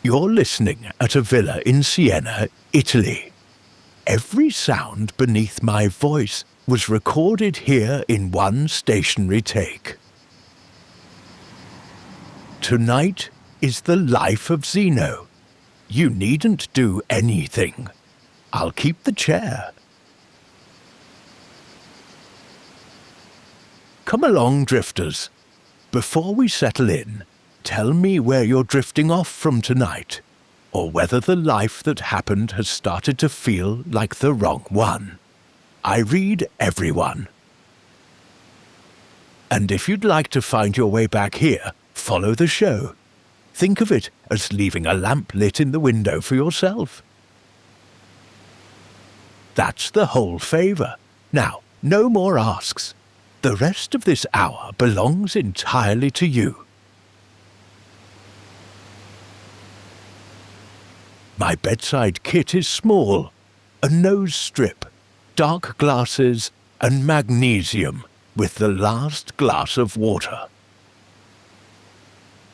You're listening at a villa in Siena, Italy. Every sound beneath my voice was recorded here in one stationary take. Tonight is the life of Zeno. You needn't do anything. I'll keep the chair. Come along, drifters. Before we settle in, tell me where you're drifting off from tonight, or whether the life that happened has started to feel like the wrong one. I read everyone. And if you'd like to find your way back here, follow the show. Think of it as leaving a lamp lit in the window for yourself. That's the whole favour. Now, no more asks. The rest of this hour belongs entirely to you. My bedside kit is small. A nose strip, dark glasses, and magnesium with the last glass of water.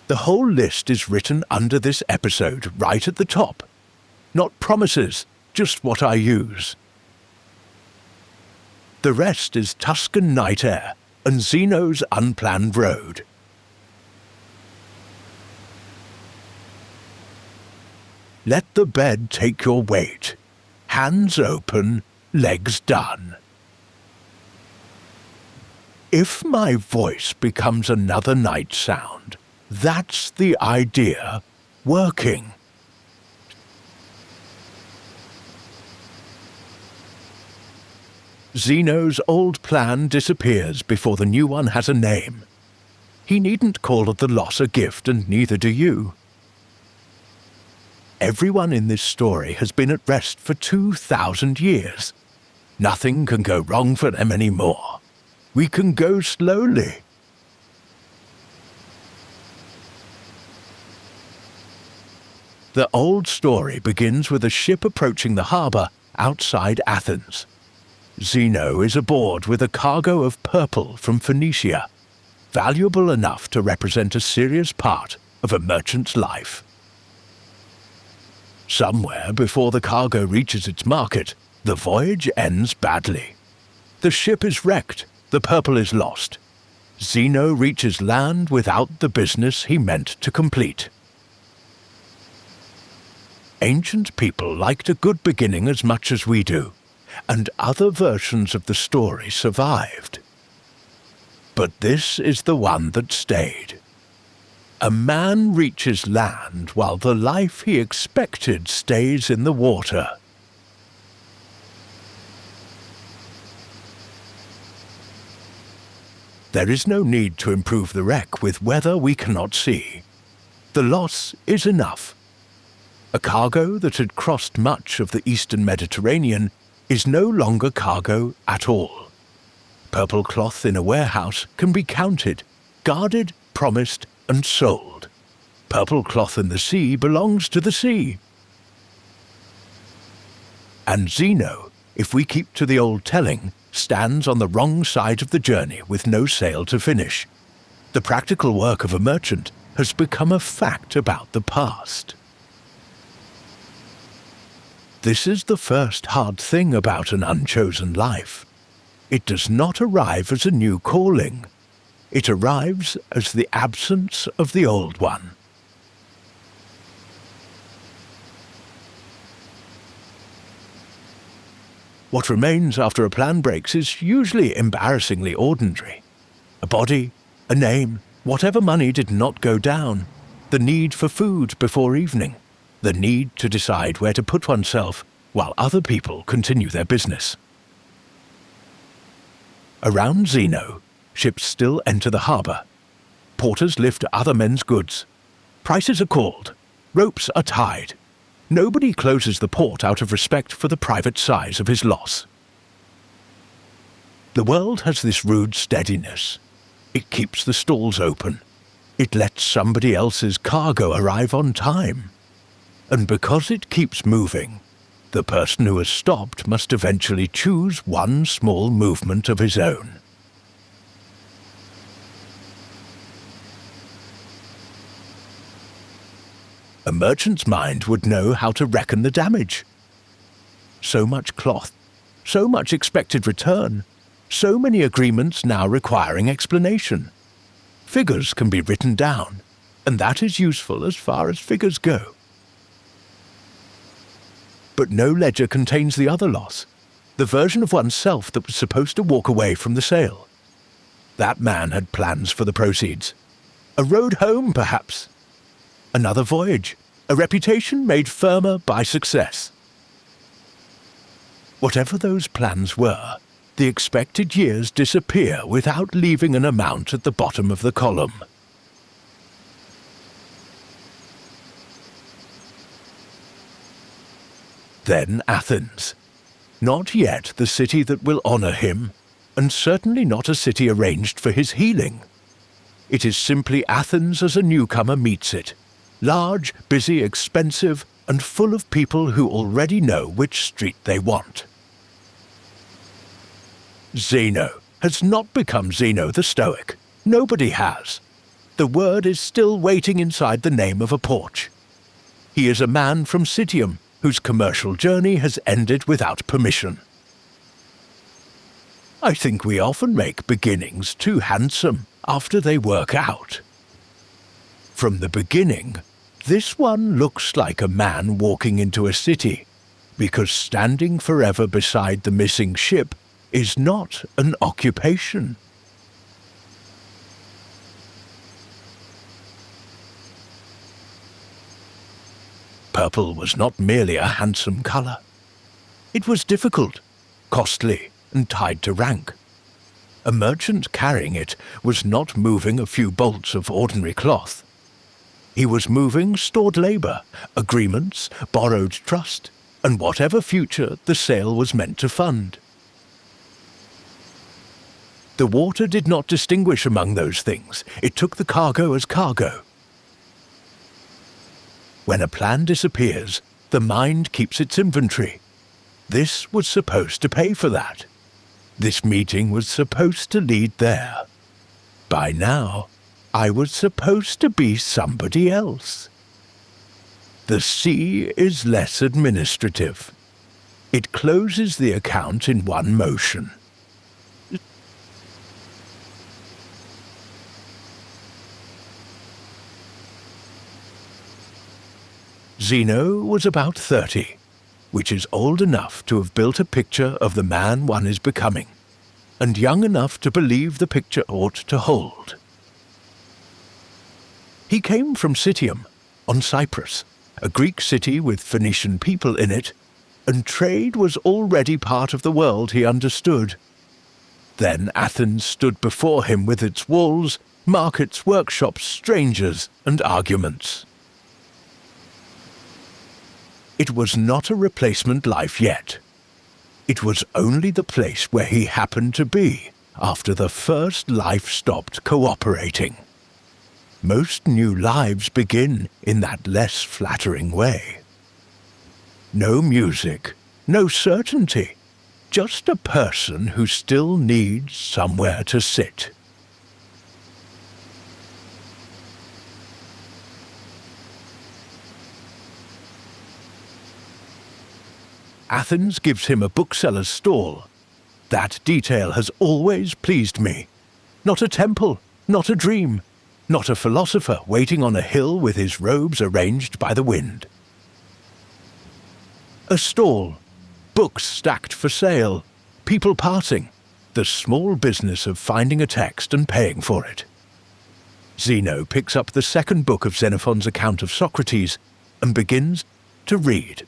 The whole list is written under this episode right at the top. Not promises, just what I use. The rest is Tuscan night air and Zeno's unplanned road. Let the bed take your weight. Hands open, legs done. If my voice becomes another night sound, that's the idea working. Zeno's old plan disappears before the new one has a name. He needn't call the loss a gift, and neither do you. Everyone in this story has been at rest for 2,000 years. Nothing can go wrong for them anymore. We can go slowly. The old story begins with a ship approaching the harbour outside Athens. Zeno is aboard with a cargo of purple from Phoenicia, valuable enough to represent a serious part of a merchant's life. Somewhere before the cargo reaches its market, the voyage ends badly. The ship is wrecked, the purple is lost. Zeno reaches land without the business he meant to complete. Ancient people liked a good beginning as much as we do, and other versions of the story survived. But this is the one that stayed. A man reaches land while the life he expected stays in the water. There is no need to improve the wreck with weather we cannot see. The loss is enough. A cargo that had crossed much of the eastern Mediterranean is no longer cargo at all. Purple cloth in a warehouse can be counted, guarded, promised, and sold. Purple cloth in the sea belongs to the sea. And Zeno, if we keep to the old telling, stands on the wrong side of the journey with no sail to finish. The practical work of a merchant has become a fact about the past. This is the first hard thing about an unchosen life. It does not arrive as a new calling. It arrives as the absence of the old one. What remains after a plan breaks is usually embarrassingly ordinary. A body, a name, whatever money did not go down, the need for food before evening, the need to decide where to put oneself while other people continue their business. Around Zeno, ships still enter the harbour. Porters lift other men's goods. Prices are called. Ropes are tied. Nobody closes the port out of respect for the private size of his loss. The world has this rude steadiness. It keeps the stalls open. It lets somebody else's cargo arrive on time. And because it keeps moving, the person who has stopped must eventually choose one small movement of his own. A merchant's mind would know how to reckon the damage. So much cloth, so much expected return, so many agreements now requiring explanation. Figures can be written down, and that is useful as far as figures go. But no ledger contains the other loss, the version of oneself that was supposed to walk away from the sale. That man had plans for the proceeds. A road home, perhaps. Another voyage, a reputation made firmer by success. Whatever those plans were, the expected years disappear without leaving an amount at the bottom of the column. Then Athens. Not yet the city that will honor him, and certainly not a city arranged for his healing. It is simply Athens as a newcomer meets it, large, busy, expensive, and full of people who already know which street they want. Zeno has not become Zeno the Stoic. Nobody has. The word is still waiting inside the name of a porch. He is a man from Citium whose commercial journey has ended without permission. I think we often make beginnings too handsome after they work out. From the beginning, this one looks like a man walking into a city, because standing forever beside the missing ship is not an occupation. Purple was not merely a handsome colour. It was difficult, costly, and tied to rank. A merchant carrying it was not moving a few bolts of ordinary cloth. He was moving stored labour, agreements, borrowed trust, and whatever future the sale was meant to fund. The water did not distinguish among those things. It took the cargo as cargo. When a plan disappears, the mind keeps its inventory. This was supposed to pay for that. This meeting was supposed to lead there. By now, I was supposed to be somebody else. The sea is less administrative. It closes the account in one motion. Zeno was about 30, which is old enough to have built a picture of the man one is becoming, and young enough to believe the picture ought to hold. He came from Citium, on Cyprus, a Greek city with Phoenician people in it, and trade was already part of the world he understood. Then Athens stood before him with its walls, markets, workshops, strangers, and arguments. It was not a replacement life yet. It was only the place where he happened to be after the first life stopped cooperating. Most new lives begin in that less flattering way. No music, no certainty, just a person who still needs somewhere to sit. Athens gives him a bookseller's stall. That detail has always pleased me. Not a temple, not a dream, not a philosopher waiting on a hill with his robes arranged by the wind. A stall, books stacked for sale, people passing, the small business of finding a text and paying for it. Zeno picks up the second book of Xenophon's account of Socrates and begins to read.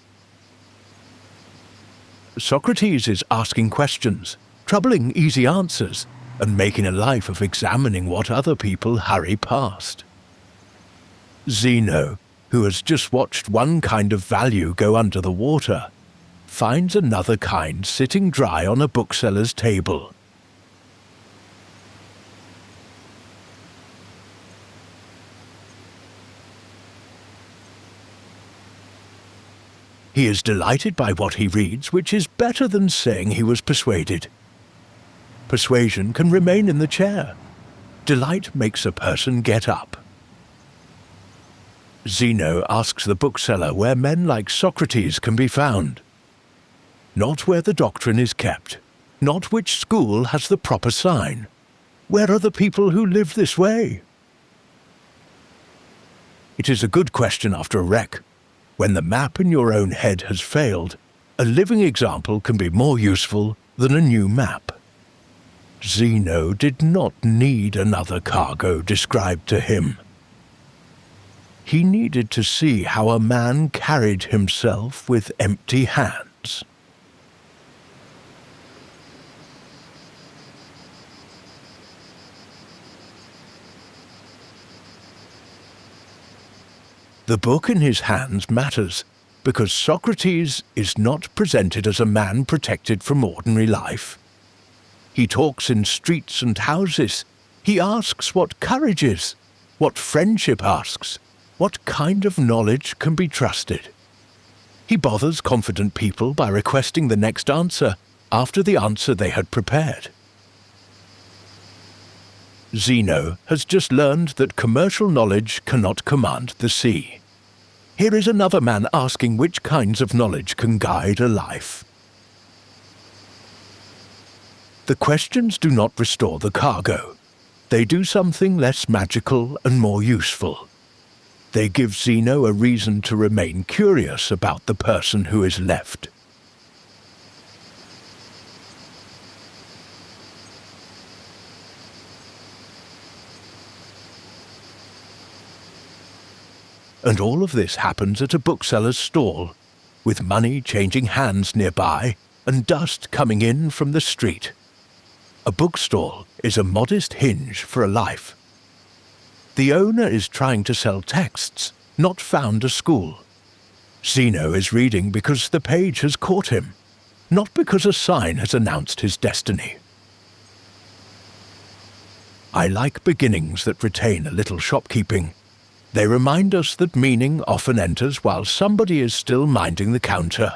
Socrates is asking questions, troubling easy answers, and making a life of examining what other people hurry past. Zeno, who has just watched one kind of value go under the water, finds another kind sitting dry on a bookseller's table. He is delighted by what he reads, which is better than saying he was persuaded. Persuasion can remain in the chair. Delight makes a person get up. Zeno asks the bookseller where men like Socrates can be found. Not where the doctrine is kept, not which school has the proper sign. Where are the people who live this way? It is a good question after a wreck. When the map in your own head has failed, a living example can be more useful than a new map. Zeno did not need another cargo described to him. He needed to see how a man carried himself with empty hands. The book in his hands matters because Socrates is not presented as a man protected from ordinary life. He talks in streets and houses. He asks what courage is, what friendship asks, what kind of knowledge can be trusted. He bothers confident people by requesting the next answer after the answer they had prepared. Zeno has just learned that commercial knowledge cannot command the sea. Here is another man asking which kinds of knowledge can guide a life. The questions do not restore the cargo. They do something less magical and more useful. They give Zeno a reason to remain curious about the person who is left. And all of this happens at a bookseller's stall, with money changing hands nearby and dust coming in from the street. A bookstall is a modest hinge for a life. The owner is trying to sell texts, not found a school. Zeno is reading because the page has caught him, not because a sign has announced his destiny. I like beginnings that retain a little shopkeeping. They remind us that meaning often enters while somebody is still minding the counter.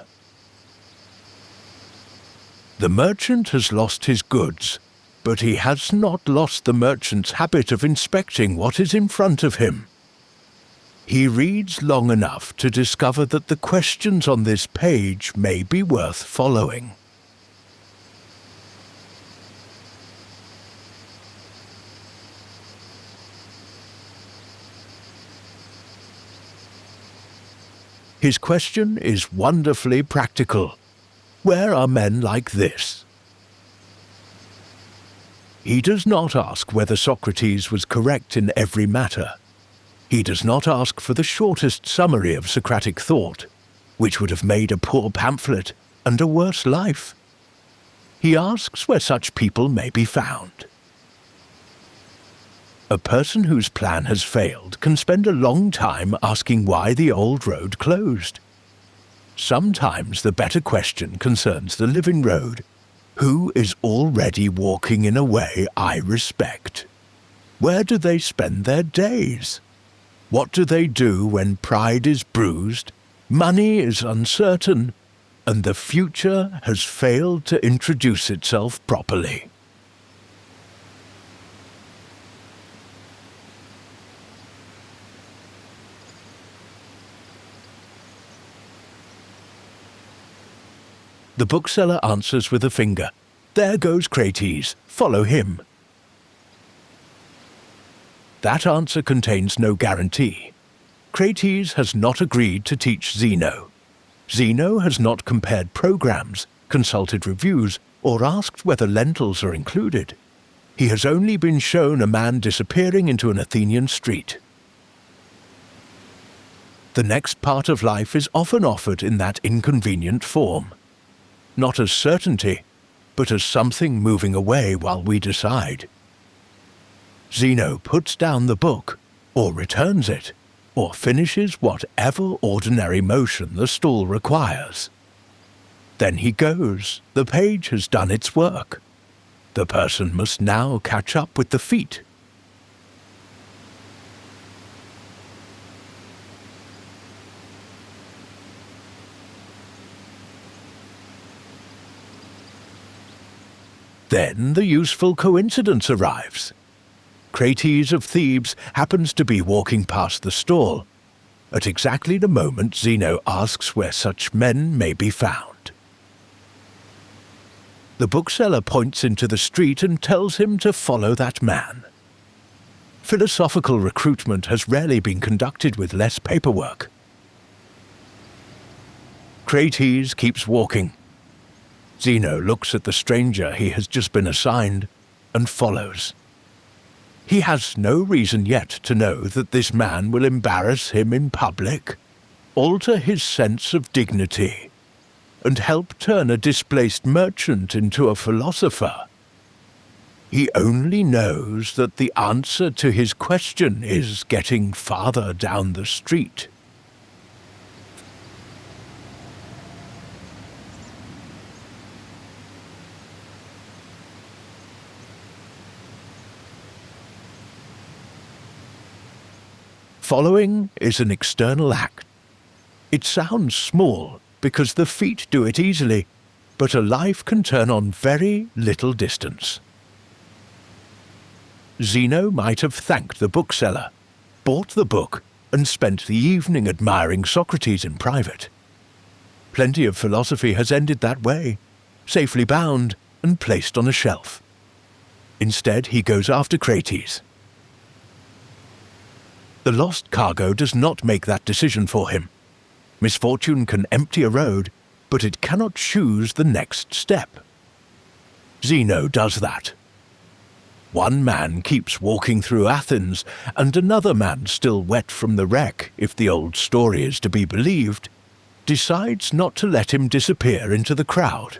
The merchant has lost his goods, but he has not lost the merchant's habit of inspecting what is in front of him. He reads long enough to discover that the questions on this page may be worth following. His question is wonderfully practical. Where are men like this? He does not ask whether Socrates was correct in every matter. He does not ask for the shortest summary of Socratic thought, which would have made a poor pamphlet and a worse life. He asks where such people may be found. A person whose plan has failed can spend a long time asking why the old road closed. Sometimes the better question concerns the living road. Who is already walking in a way I respect? Where do they spend their days? What do they do when pride is bruised, money is uncertain, and the future has failed to introduce itself properly? The bookseller answers with a finger. There goes Crates. Follow him. That answer contains no guarantee. Crates has not agreed to teach Zeno. Zeno has not compared programs, consulted reviews, or asked whether lentils are included. He has only been shown a man disappearing into an Athenian street. The next part of life is often offered in that inconvenient form. Not as certainty, but as something moving away while we decide. Zeno puts down the book, or returns it, or finishes whatever ordinary motion the stall requires. Then he goes. The page has done its work. The person must now catch up with the feet. Then the useful coincidence arrives. Crates of Thebes happens to be walking past the stall. at exactly the moment Zeno asks where such men may be found. The bookseller points into the street and tells him to follow that man. Philosophical recruitment has rarely been conducted with less paperwork. Crates keeps walking. Zeno looks at the stranger he has just been assigned and follows. He has no reason yet to know that this man will embarrass him in public, alter his sense of dignity, and help turn a displaced merchant into a philosopher. He only knows that the answer to his question is getting farther down the street. Following is an external act. It sounds small because the feet do it easily, but a life can turn on very little distance. Zeno might have thanked the bookseller, bought the book, and spent the evening admiring Socrates in private. Plenty of philosophy has ended that way, safely bound and placed on a shelf. Instead, he goes after Crates. The lost cargo does not make that decision for him. Misfortune can empty a road, but it cannot choose the next step. Zeno does that. One man keeps walking through Athens, and another man, still wet from the wreck, if the old story is to be believed, decides not to let him disappear into the crowd.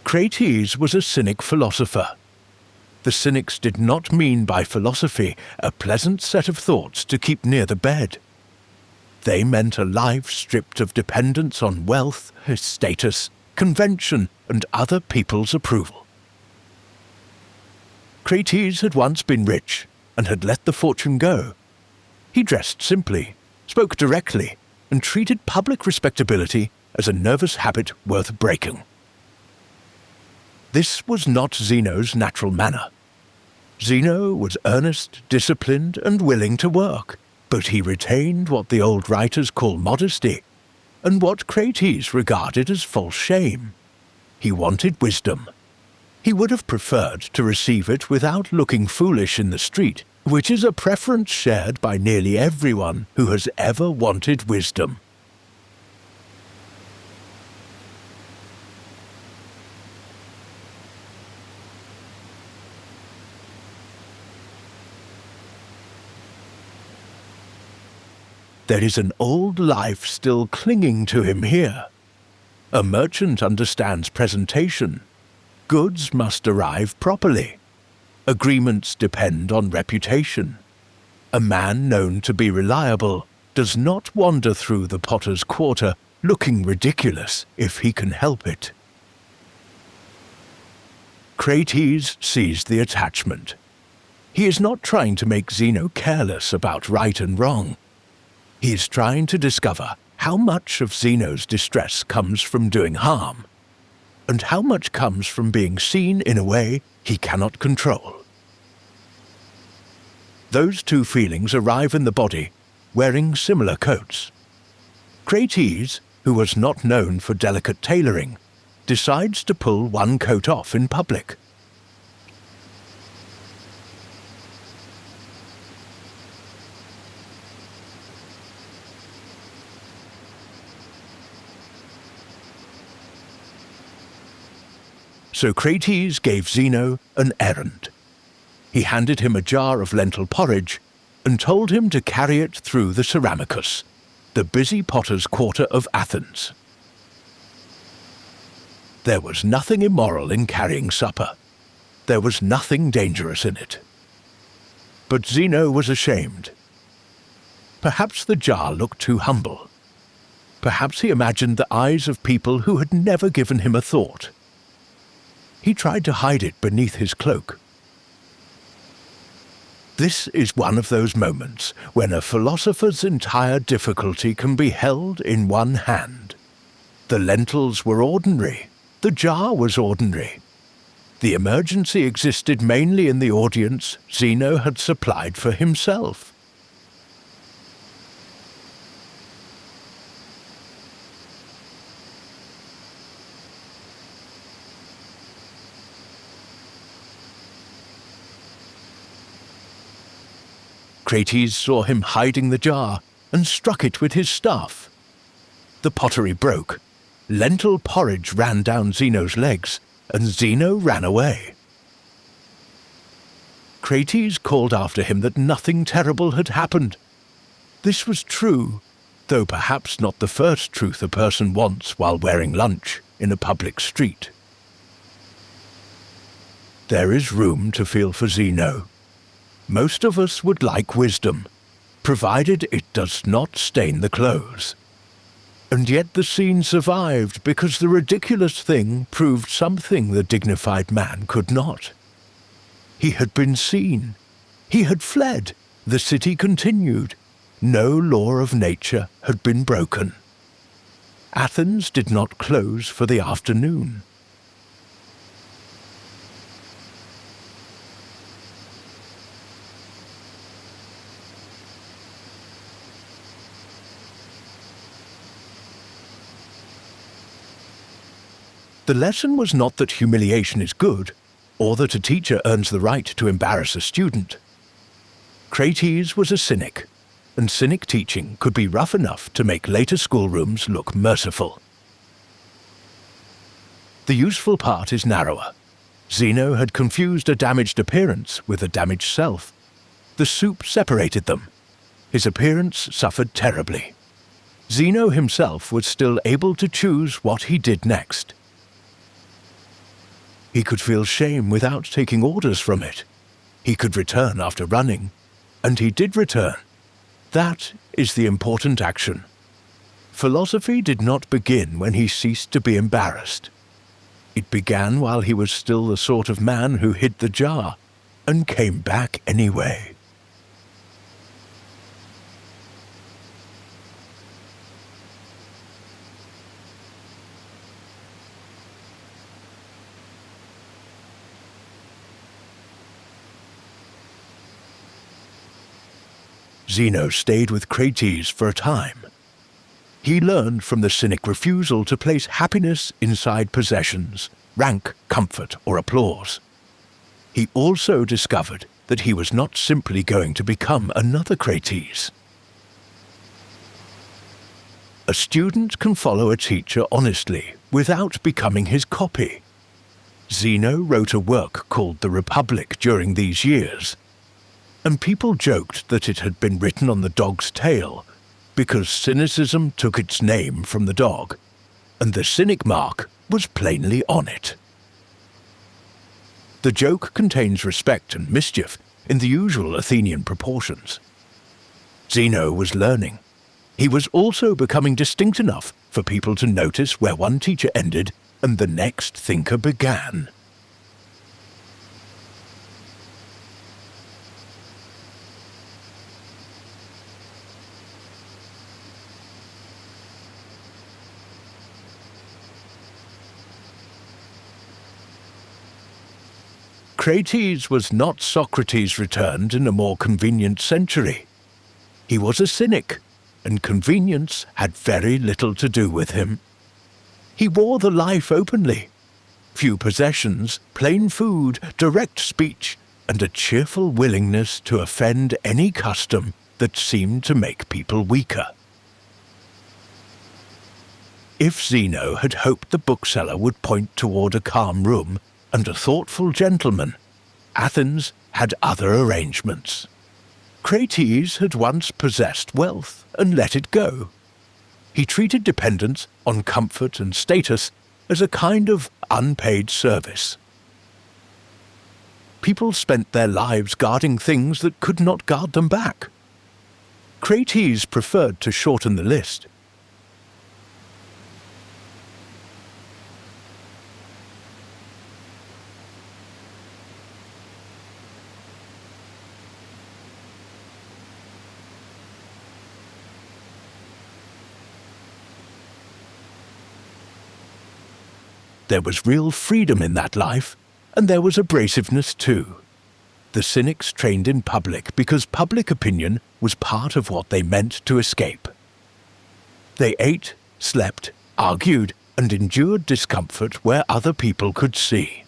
Crates was a Cynic philosopher. The Cynics did not mean by philosophy a pleasant set of thoughts to keep near the bed. They meant a life stripped of dependence on wealth, status, convention, and other people's approval. Crates had once been rich and had let the fortune go. He dressed simply, spoke directly, and treated public respectability as a nervous habit worth breaking. This was not Zeno's natural manner. Zeno was earnest, disciplined, and willing to work, but he retained what the old writers call modesty, and what Crates regarded as false shame. He wanted wisdom. He would have preferred to receive it without looking foolish in the street, which is a preference shared by nearly everyone who has ever wanted wisdom. There is an old life still clinging to him here. A merchant understands presentation. Goods must arrive properly. Agreements depend on reputation. A man known to be reliable does not wander through the Potter's Quarter looking ridiculous if he can help it. Crates sees the attachment. He is not trying to make Zeno careless about right and wrong. He is trying to discover how much of Zeno's distress comes from doing harm, and how much comes from being seen in a way he cannot control. Those two feelings arrive in the body, wearing similar coats. Crates, who was not known for delicate tailoring, decides to pull one coat off in public. Socrates gave Zeno an errand. He handed him a jar of lentil-porridge and told him to carry it through the Ceramicus, the busy potter's quarter of Athens. There was nothing immoral in carrying supper. There was nothing dangerous in it. But Zeno was ashamed. Perhaps the jar looked too humble. Perhaps he imagined the eyes of people who had never given him a thought. He tried to hide it beneath his cloak. This is one of those moments when a philosopher's entire difficulty can be held in one hand. The lentils were ordinary. The jar was ordinary. The emergency existed mainly in the audience Zeno had supplied for himself. Socrates saw him hiding the jar and struck it with his staff. The pottery broke. Lentil porridge ran down Zeno's legs, and Zeno ran away. Socrates called after him that nothing terrible had happened. This was true, though perhaps not the first truth a person wants while wearing lunch in a public street. There is room to feel for Zeno. Most of us would like wisdom, provided it does not stain the clothes. And yet the scene survived because the ridiculous thing proved something the dignified man could not. He had been seen. He had fled. The city continued. No law of nature had been broken. Athens did not close for the afternoon. The lesson was not that humiliation is good, or that a teacher earns the right to embarrass a student. Socrates was a cynic, and cynic teaching could be rough enough to make later schoolrooms look merciful. The useful part is narrower. Zeno had confused a damaged appearance with a damaged self. The soup separated them. His appearance suffered terribly. Zeno himself was still able to choose what he did next. He could feel shame without taking orders from it. He could return after running, and he did return. That is the important action. Philosophy did not begin when he ceased to be embarrassed. It began while he was still the sort of man who hid the jar, and came back anyway. Zeno stayed with Socrates for a time. He learned from the cynic refusal to place happiness inside possessions, rank, comfort, or applause. He also discovered that he was not simply going to become another Socrates. A student can follow a teacher honestly without becoming his copy. Zeno wrote a work called The Republic during these years, and people joked that it had been written on the dog's tail because cynicism took its name from the dog, and the cynic mark was plainly on it. The joke contains respect and mischief in the usual Athenian proportions. Zeno was learning. He was also becoming distinct enough for people to notice where one teacher ended and the next thinker began. Socrates was not Socrates returned in a more convenient century. He was a cynic, and convenience had very little to do with him. He wore the life openly. Few possessions, plain food, direct speech, and a cheerful willingness to offend any custom that seemed to make people weaker. If Zeno had hoped the bookseller would point toward a calm room and a thoughtful gentleman, Athens had other arrangements. Socrates had once possessed wealth and let it go. He treated dependence on comfort and status as a kind of unpaid service. People spent their lives guarding things that could not guard them back. Socrates preferred to shorten the list. There was real freedom in that life, and there was abrasiveness too. The cynics trained in public because public opinion was part of what they meant to escape. They ate, slept, argued, and endured discomfort where other people could see.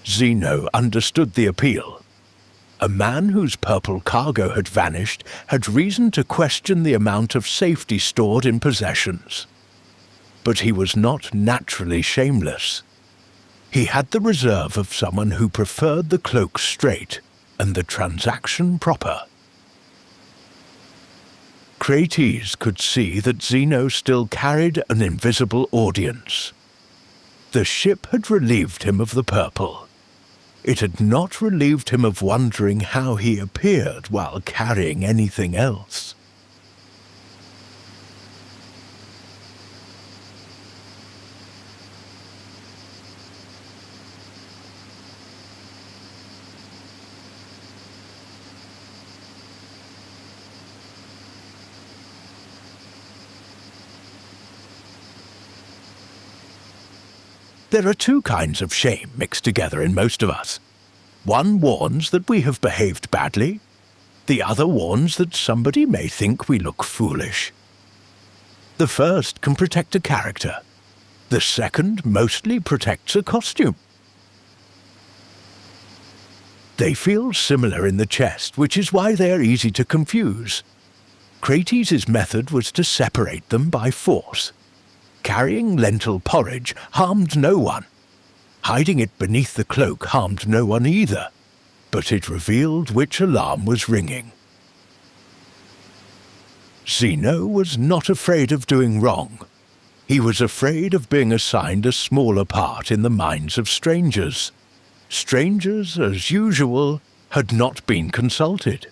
Zeno understood the appeal. A man whose purple cargo had vanished had reason to question the amount of safety stored in possessions. But he was not naturally shameless. He had the reserve of someone who preferred the cloak straight and the transaction proper. Socrates could see that Zeno still carried an invisible audience. The ship had relieved him of the purple. It had not relieved him of wondering how he appeared while carrying anything else. There are two kinds of shame mixed together in most of us. One warns that we have behaved badly. The other warns that somebody may think we look foolish. The first can protect a character. The second mostly protects a costume. They feel similar in the chest, which is why they are easy to confuse. Socrates' method was to separate them by force. Carrying lentil-porridge harmed no one. Hiding it beneath the cloak harmed no one either, but it revealed which alarm was ringing. Zeno was not afraid of doing wrong. He was afraid of being assigned a smaller part in the minds of strangers. Strangers, as usual, had not been consulted.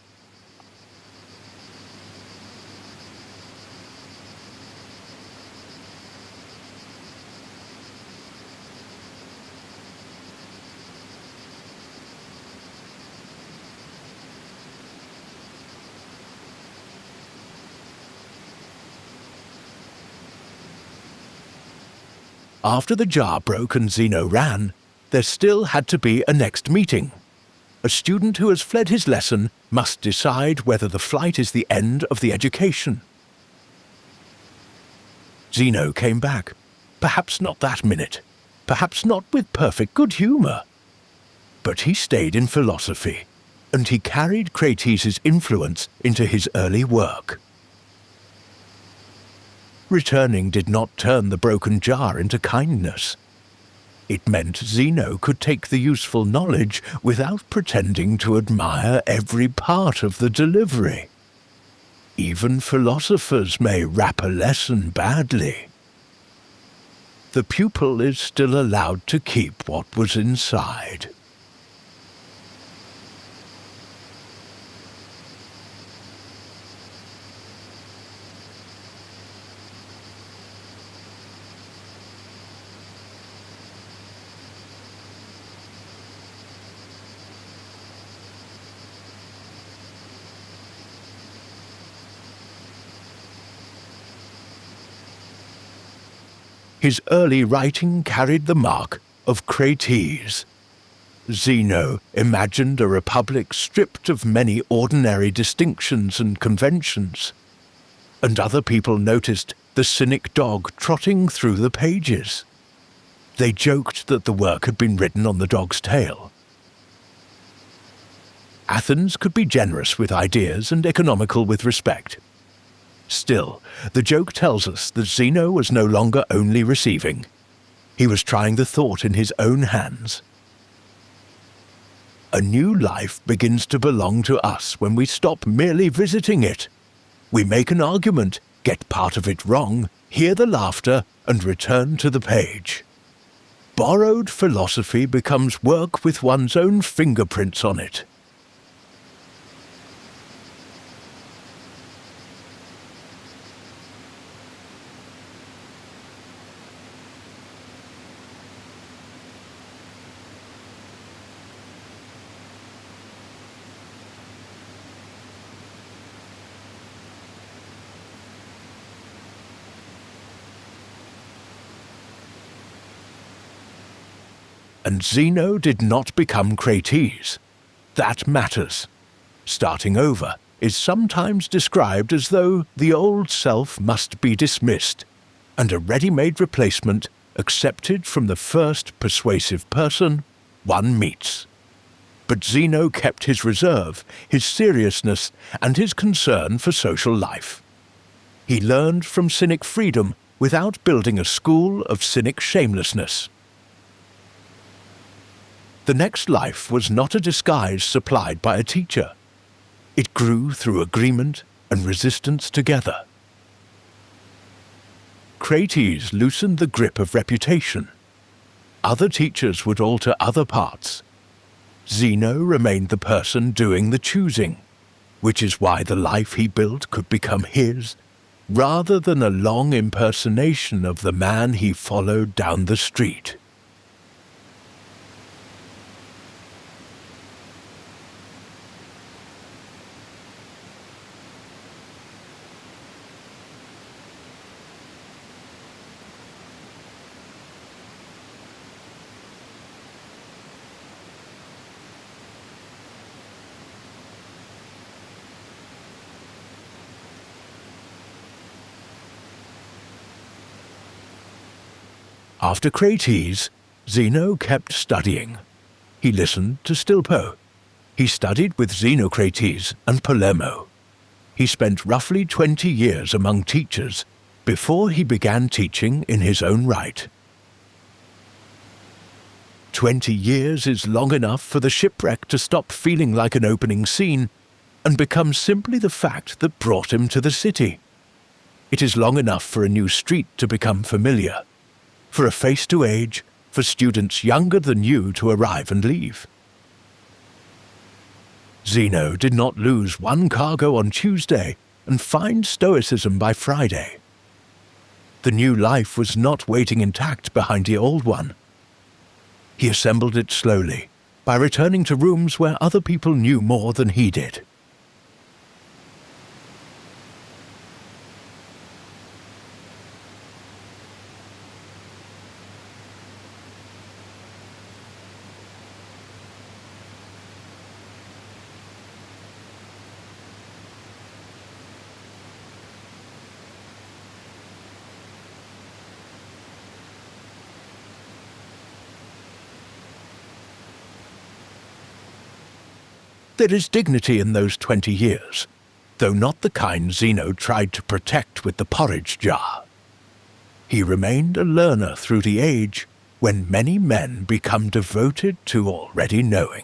After the jar broke and Zeno ran, there still had to be a next meeting. A student who has fled his lesson must decide whether the flight is the end of the education. Zeno came back. Perhaps not that minute. Perhaps not with perfect good humour. But he stayed in philosophy, and he carried Socrates' influence into his early work. Returning did not turn the broken jar into kindness. It meant Zeno could take the useful knowledge without pretending to admire every part of the delivery. Even philosophers may wrap a lesson badly. The pupil is still allowed to keep what was inside. His early writing carried the mark of Socrates. Zeno imagined a republic stripped of many ordinary distinctions and conventions, and other people noticed the cynic dog trotting through the pages. They joked that the work had been written on the dog's tail. Athens could be generous with ideas and economical with respect. Still, the joke tells us that Zeno was no longer only receiving. He was trying the thought in his own hands. A new life begins to belong to us when we stop merely visiting it. We make an argument, get part of it wrong, hear the laughter, and return to the page. Borrowed philosophy becomes work with one's own fingerprints on it. And Zeno did not become Crates. That matters. Starting over is sometimes described as though the old self must be dismissed, and a ready-made replacement accepted from the first persuasive person one meets. But Zeno kept his reserve, his seriousness, and his concern for social life. He learned from cynic freedom without building a school of cynic shamelessness. The next life was not a disguise supplied by a teacher. It grew through agreement and resistance together. Crates loosened the grip of reputation. Other teachers would alter other parts. Zeno remained the person doing the choosing, which is why the life he built could become his, rather than a long impersonation of the man he followed down the street. After Crates, Zeno kept studying. He listened to Stilpo. He studied with Xenocrates and Polemo. He spent roughly 20 years among teachers before he began teaching in his own right. 20 years is long enough for the shipwreck to stop feeling like an opening scene and become simply the fact that brought him to the city. It is long enough for a new street to become familiar, for a face to age, for students younger than you to arrive and leave. Zeno did not lose one cargo on Tuesday and find Stoicism by Friday. The new life was not waiting intact behind the old one. He assembled it slowly, by returning to rooms where other people knew more than he did. There is dignity in those 20 years, though not the kind Zeno tried to protect with the porridge jar. He remained a learner through the age when many men become devoted to already knowing.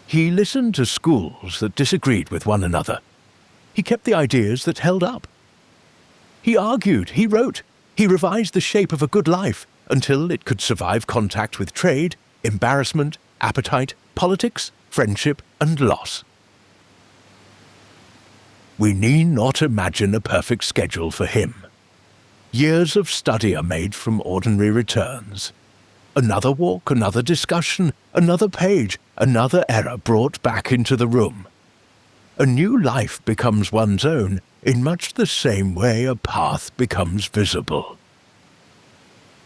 He listened to schools that disagreed with one another. He kept the ideas that held up. He argued, he wrote, he revised the shape of a good life until it could survive contact with trade, embarrassment, appetite, politics, friendship, and loss. We need not imagine a perfect schedule for him. Years of study are made from ordinary returns. Another walk, another discussion, another page, another error brought back into the room. A new life becomes one's own in much the same way a path becomes visible.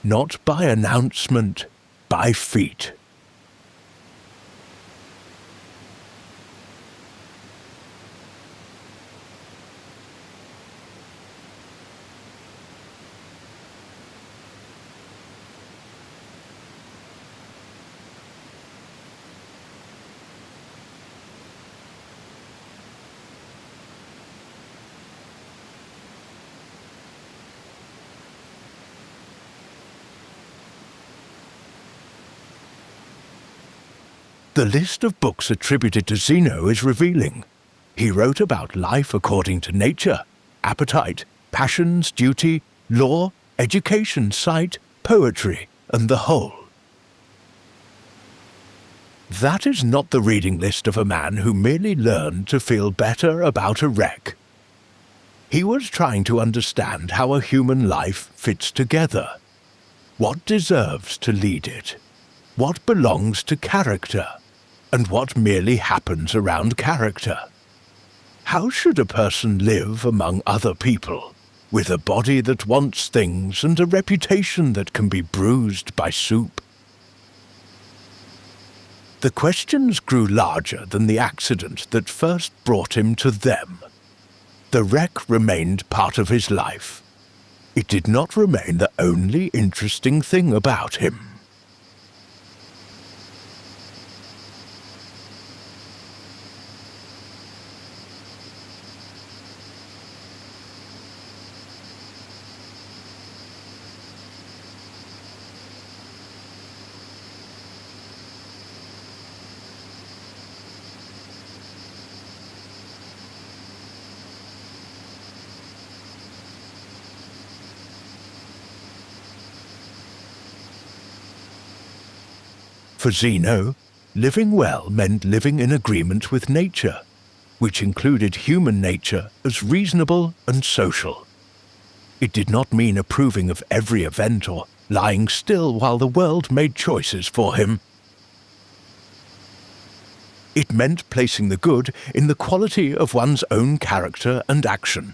Not by announcement, by feet. The list of books attributed to Zeno is revealing. He wrote about life according to nature, appetite, passions, duty, law, education, sight, poetry, and the whole. That is not the reading list of a man who merely learned to feel better about a wreck. He was trying to understand how a human life fits together. What deserves to lead it? What belongs to character? And what merely happens around character? How should a person live among other people? with a body that wants things and a reputation that can be bruised by soup. The questions grew larger than the accident that first brought him to them. The wreck remained part of his life. It did not remain the only interesting thing about him. For Zeno, living well meant living in agreement with nature, which included human nature as reasonable and social. It did not mean approving of every event or lying still while the world made choices for him. It meant placing the good in the quality of one's own character and action,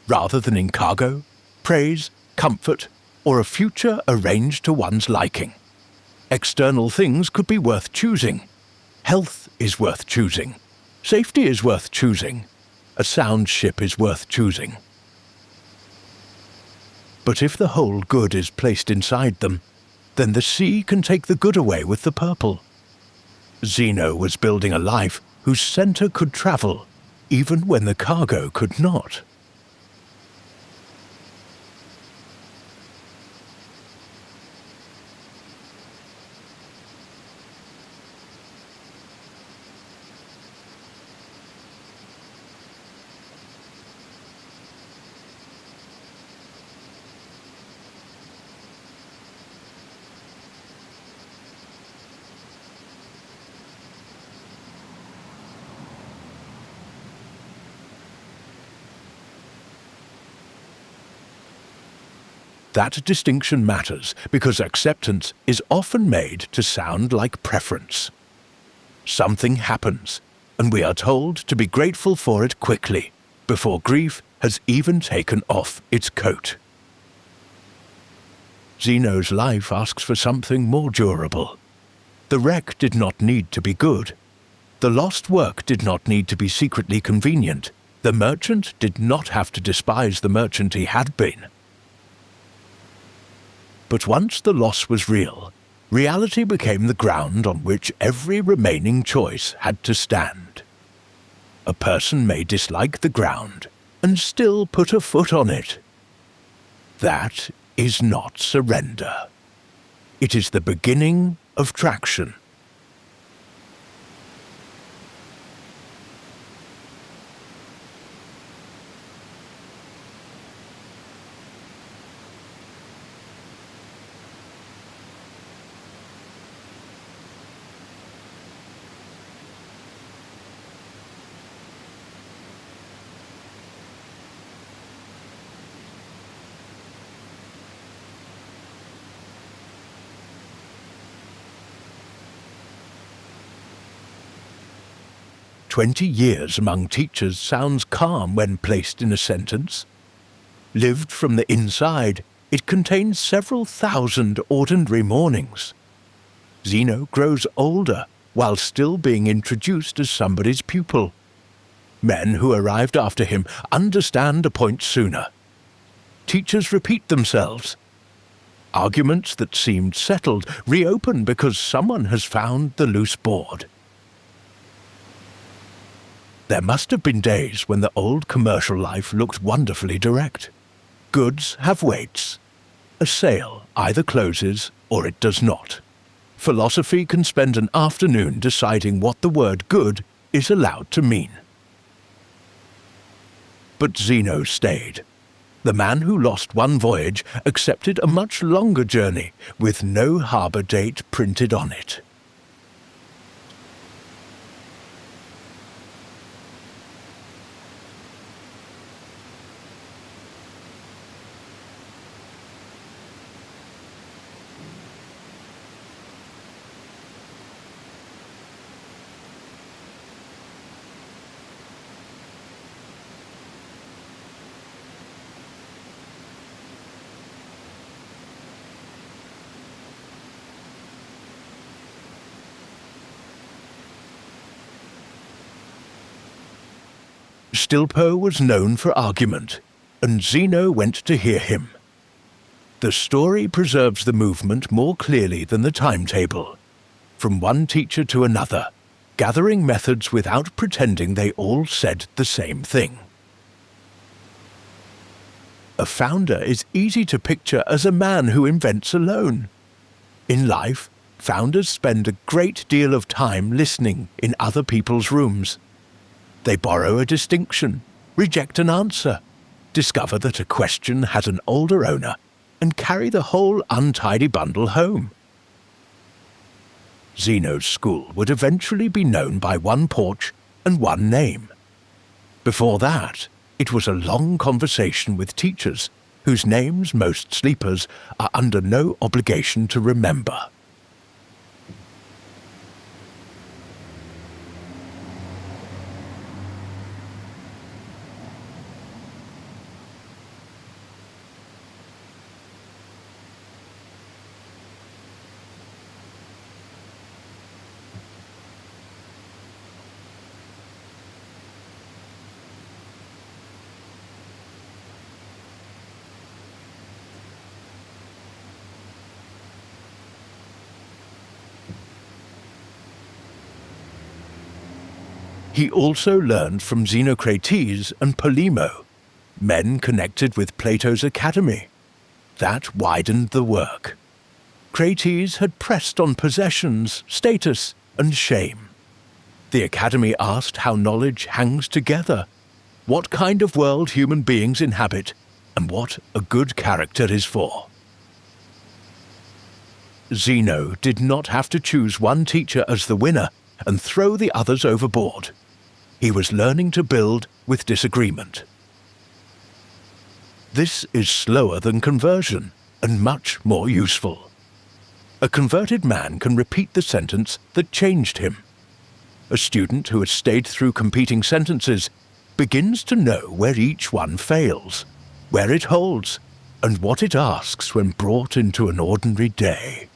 rather than in cargo, praise, comfort, or a future arranged to one's liking. External things could be worth choosing. Health is worth choosing. Safety is worth choosing. A sound ship is worth choosing. But if the whole good is placed inside them, then the sea can take the good away with the purple. Zeno was building a life whose center could travel, even when the cargo could not. That distinction matters because acceptance is often made to sound like preference. Something happens, and we are told to be grateful for it quickly, before grief has even taken off its coat. Zeno's life asks for something more durable. The wreck did not need to be good. The lost work did not need to be secretly convenient. The merchant did not have to despise the merchant he had been. But once the loss was real, reality became the ground on which every remaining choice had to stand. A person may dislike the ground and still put a foot on it. That is not surrender. It is the beginning of traction. "20 years among teachers sounds calm when placed in a sentence. Lived from the inside, it contains several thousand ordinary mornings. Zeno grows older while still being introduced as somebody's pupil. Men who arrived after him understand a point sooner. Teachers repeat themselves. Arguments that seemed settled reopen because someone has found the loose board. There must have been days when the old commercial life looked wonderfully direct. Goods have weights. A sale either closes or it does not. Philosophy can spend an afternoon deciding what the word good is allowed to mean. But Zeno stayed. The man who lost one voyage accepted a much longer journey with no harbour date printed on it. Stilpo was known for argument, and Zeno went to hear him. The story preserves the movement more clearly than the timetable, from one teacher to another, gathering methods without pretending they all said the same thing. A founder is easy to picture as a man who invents alone. In life, founders spend a great deal of time listening in other people's rooms. They borrow a distinction, reject an answer, discover that a question had an older owner, and carry the whole untidy bundle home. Zeno's school would eventually be known by one porch and one name. Before that, it was a long conversation with teachers whose names most sleepers are under no obligation to remember. He also learned from Xenocrates and Polemo, men connected with Plato's academy. That widened the work. Crates had pressed on possessions, status, and shame. The academy asked how knowledge hangs together, what kind of world human beings inhabit, and what a good character is for. Zeno did not have to choose one teacher as the winner and throw the others overboard. He was learning to build with disagreement. This is slower than conversion and much more useful. A converted man can repeat the sentence that changed him. A student who has stayed through competing sentences begins to know where each one fails, where it holds, and what it asks when brought into an ordinary day.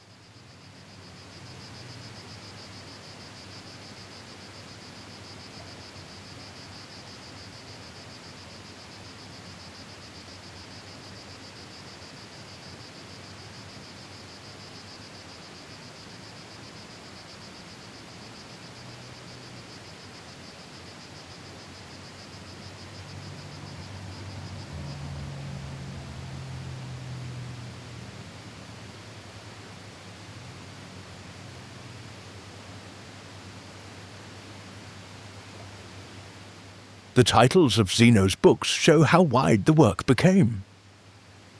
The titles of Zeno's books show how wide the work became.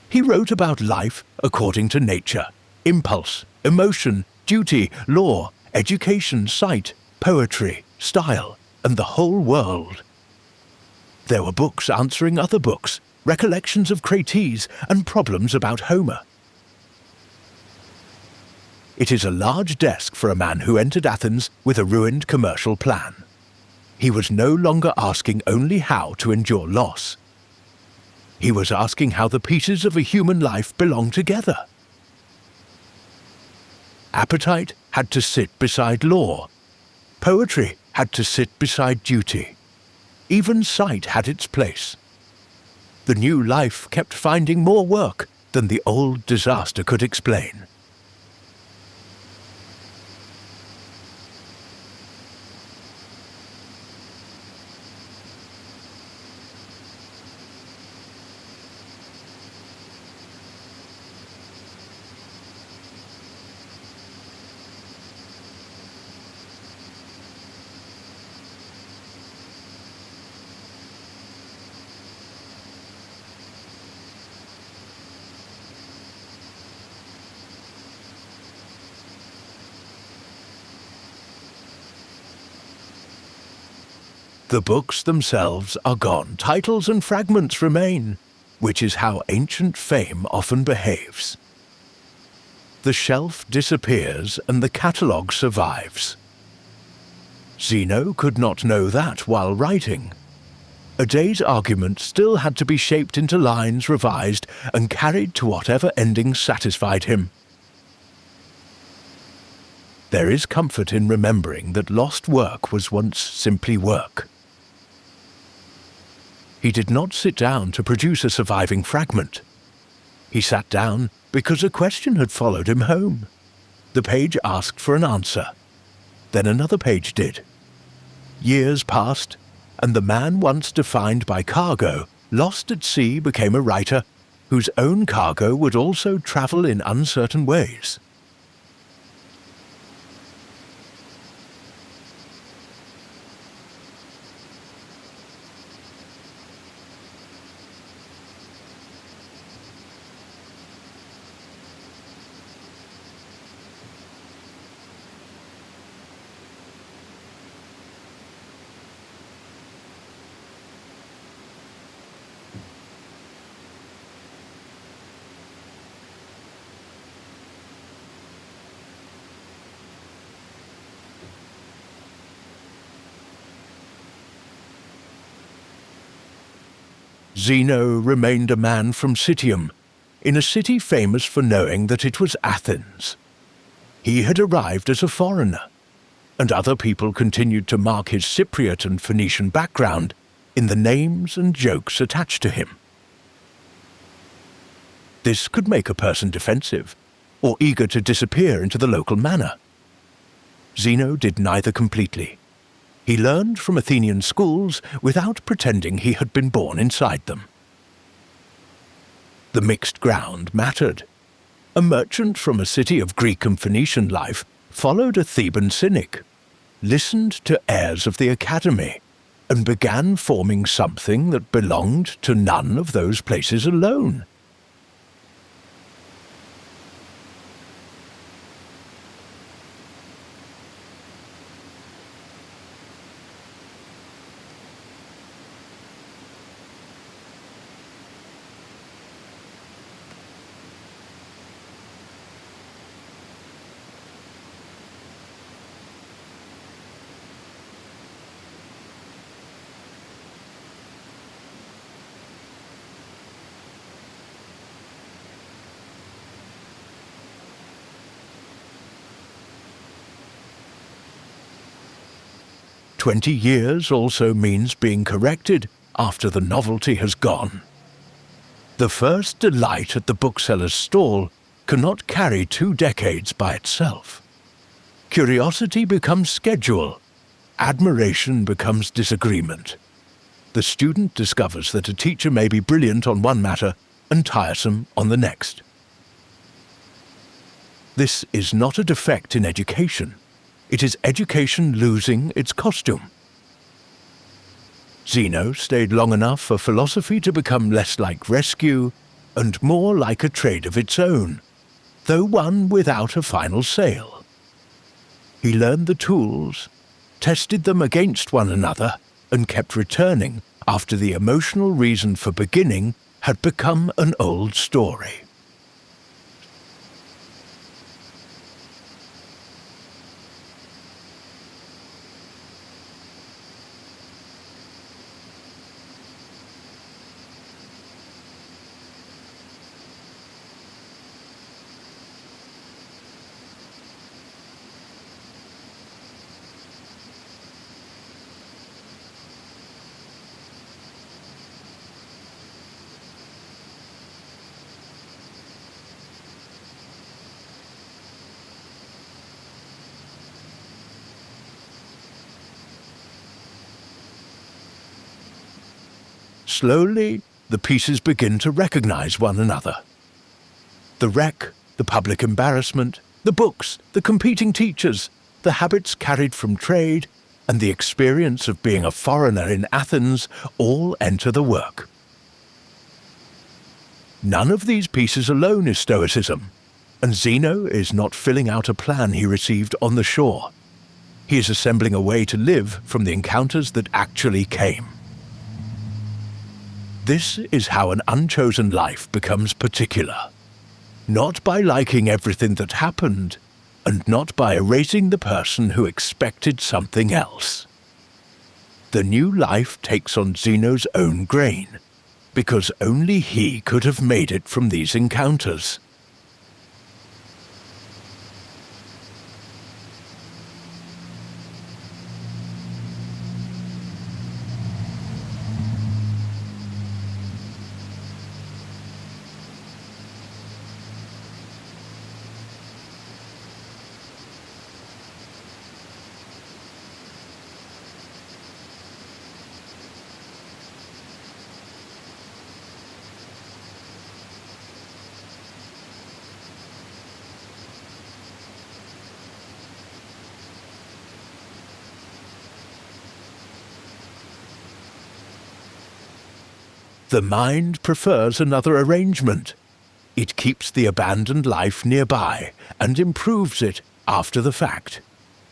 He wrote about life according to nature, impulse, emotion, duty, law, education, sight, poetry, style, and the whole world. There were books answering other books, recollections of Crates, and problems about Homer. It is a large desk for a man who entered Athens with a ruined commercial plan. He was no longer asking only how to endure loss. He was asking how the pieces of a human life belong together. Appetite had to sit beside law. Poetry had to sit beside duty. Even sight had its place. The new life kept finding more work than the old disaster could explain. The books themselves are gone, titles and fragments remain, which is how ancient fame often behaves. The shelf disappears and the catalogue survives. Zeno could not know that while writing. A day's argument still had to be shaped into lines, revised, and carried to whatever ending satisfied him. There is comfort in remembering that lost work was once simply work. He did not sit down to produce a surviving fragment. He sat down because a question had followed him home. The page asked for an answer. Then another page did. Years passed, and the man once defined by cargo, lost at sea, became a writer whose own cargo would also travel in uncertain ways. Zeno remained a man from Citium, in a city famous for knowing that it was Athens. He had arrived as a foreigner, and other people continued to mark his Cypriot and Phoenician background in the names and jokes attached to him. This could make a person defensive, or eager to disappear into the local manor. Zeno did neither completely. He learned from Athenian schools without pretending he had been born inside them. The mixed ground mattered. A merchant from a city of Greek and Phoenician life followed a Theban cynic, listened to heirs of the academy, and began forming something that belonged to none of those places alone. "20 years also means being corrected after the novelty has gone. The first delight at the bookseller's stall cannot carry 2 decades by itself. Curiosity becomes schedule. Admiration becomes disagreement. The student discovers that a teacher may be brilliant on one matter and tiresome on the next. This is not a defect in education. It is education losing its costume. Zeno stayed long enough for philosophy to become less like rescue and more like a trade of its own, though one without a final sale. He learned the tools, tested them against one another, and kept returning after the emotional reason for beginning had become an old story. Slowly, the pieces begin to recognize one another. The wreck, the public embarrassment, the books, the competing teachers, the habits carried from trade, and the experience of being a foreigner in Athens all enter the work. None of these pieces alone is Stoicism, and Zeno is not filling out a plan he received on the shore. He is assembling a way to live from the encounters that actually came. This is how an unchosen life becomes particular. Not by liking everything that happened, and not by erasing the person who expected something else. The new life takes on Zeno's own grain, because only he could have made it from these encounters. The mind prefers another arrangement. It keeps the abandoned life nearby and improves it after the fact.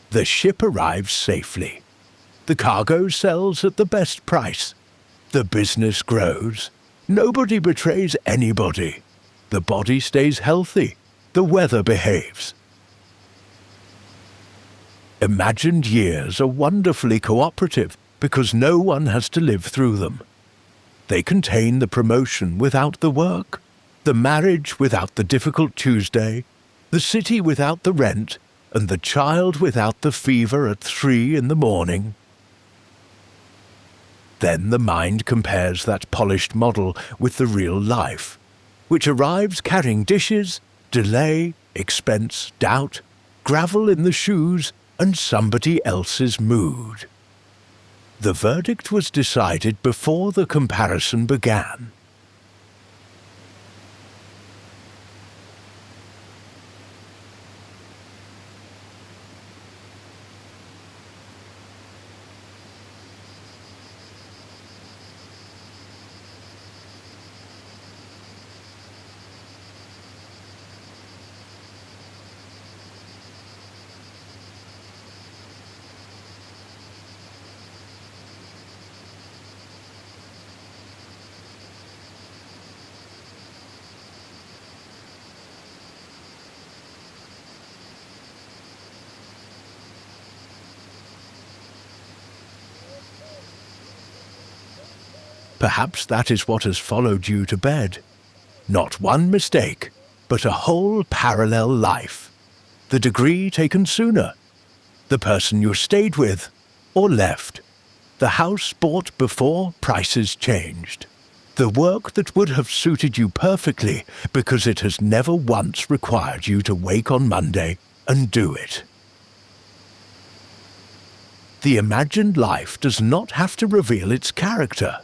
The ship arrives safely. The cargo sells at the best price. The business grows. Nobody betrays anybody. The body stays healthy. The weather behaves. Imagined years are wonderfully cooperative because no one has to live through them. They contain the promotion without the work, the marriage without the difficult Tuesday, the city without the rent, and the child without the fever at 3 in the morning. Then the mind compares that polished model with the real life, which arrives carrying dishes, delay, expense, doubt, gravel in the shoes, and somebody else's mood. The verdict was decided before the comparison began. Perhaps that is what has followed you to bed. Not one mistake, but a whole parallel life. The degree taken sooner, the person you stayed with or left, the house bought before prices changed, the work that would have suited you perfectly because it has never once required you to wake on Monday and do it. The imagined life does not have to reveal its character.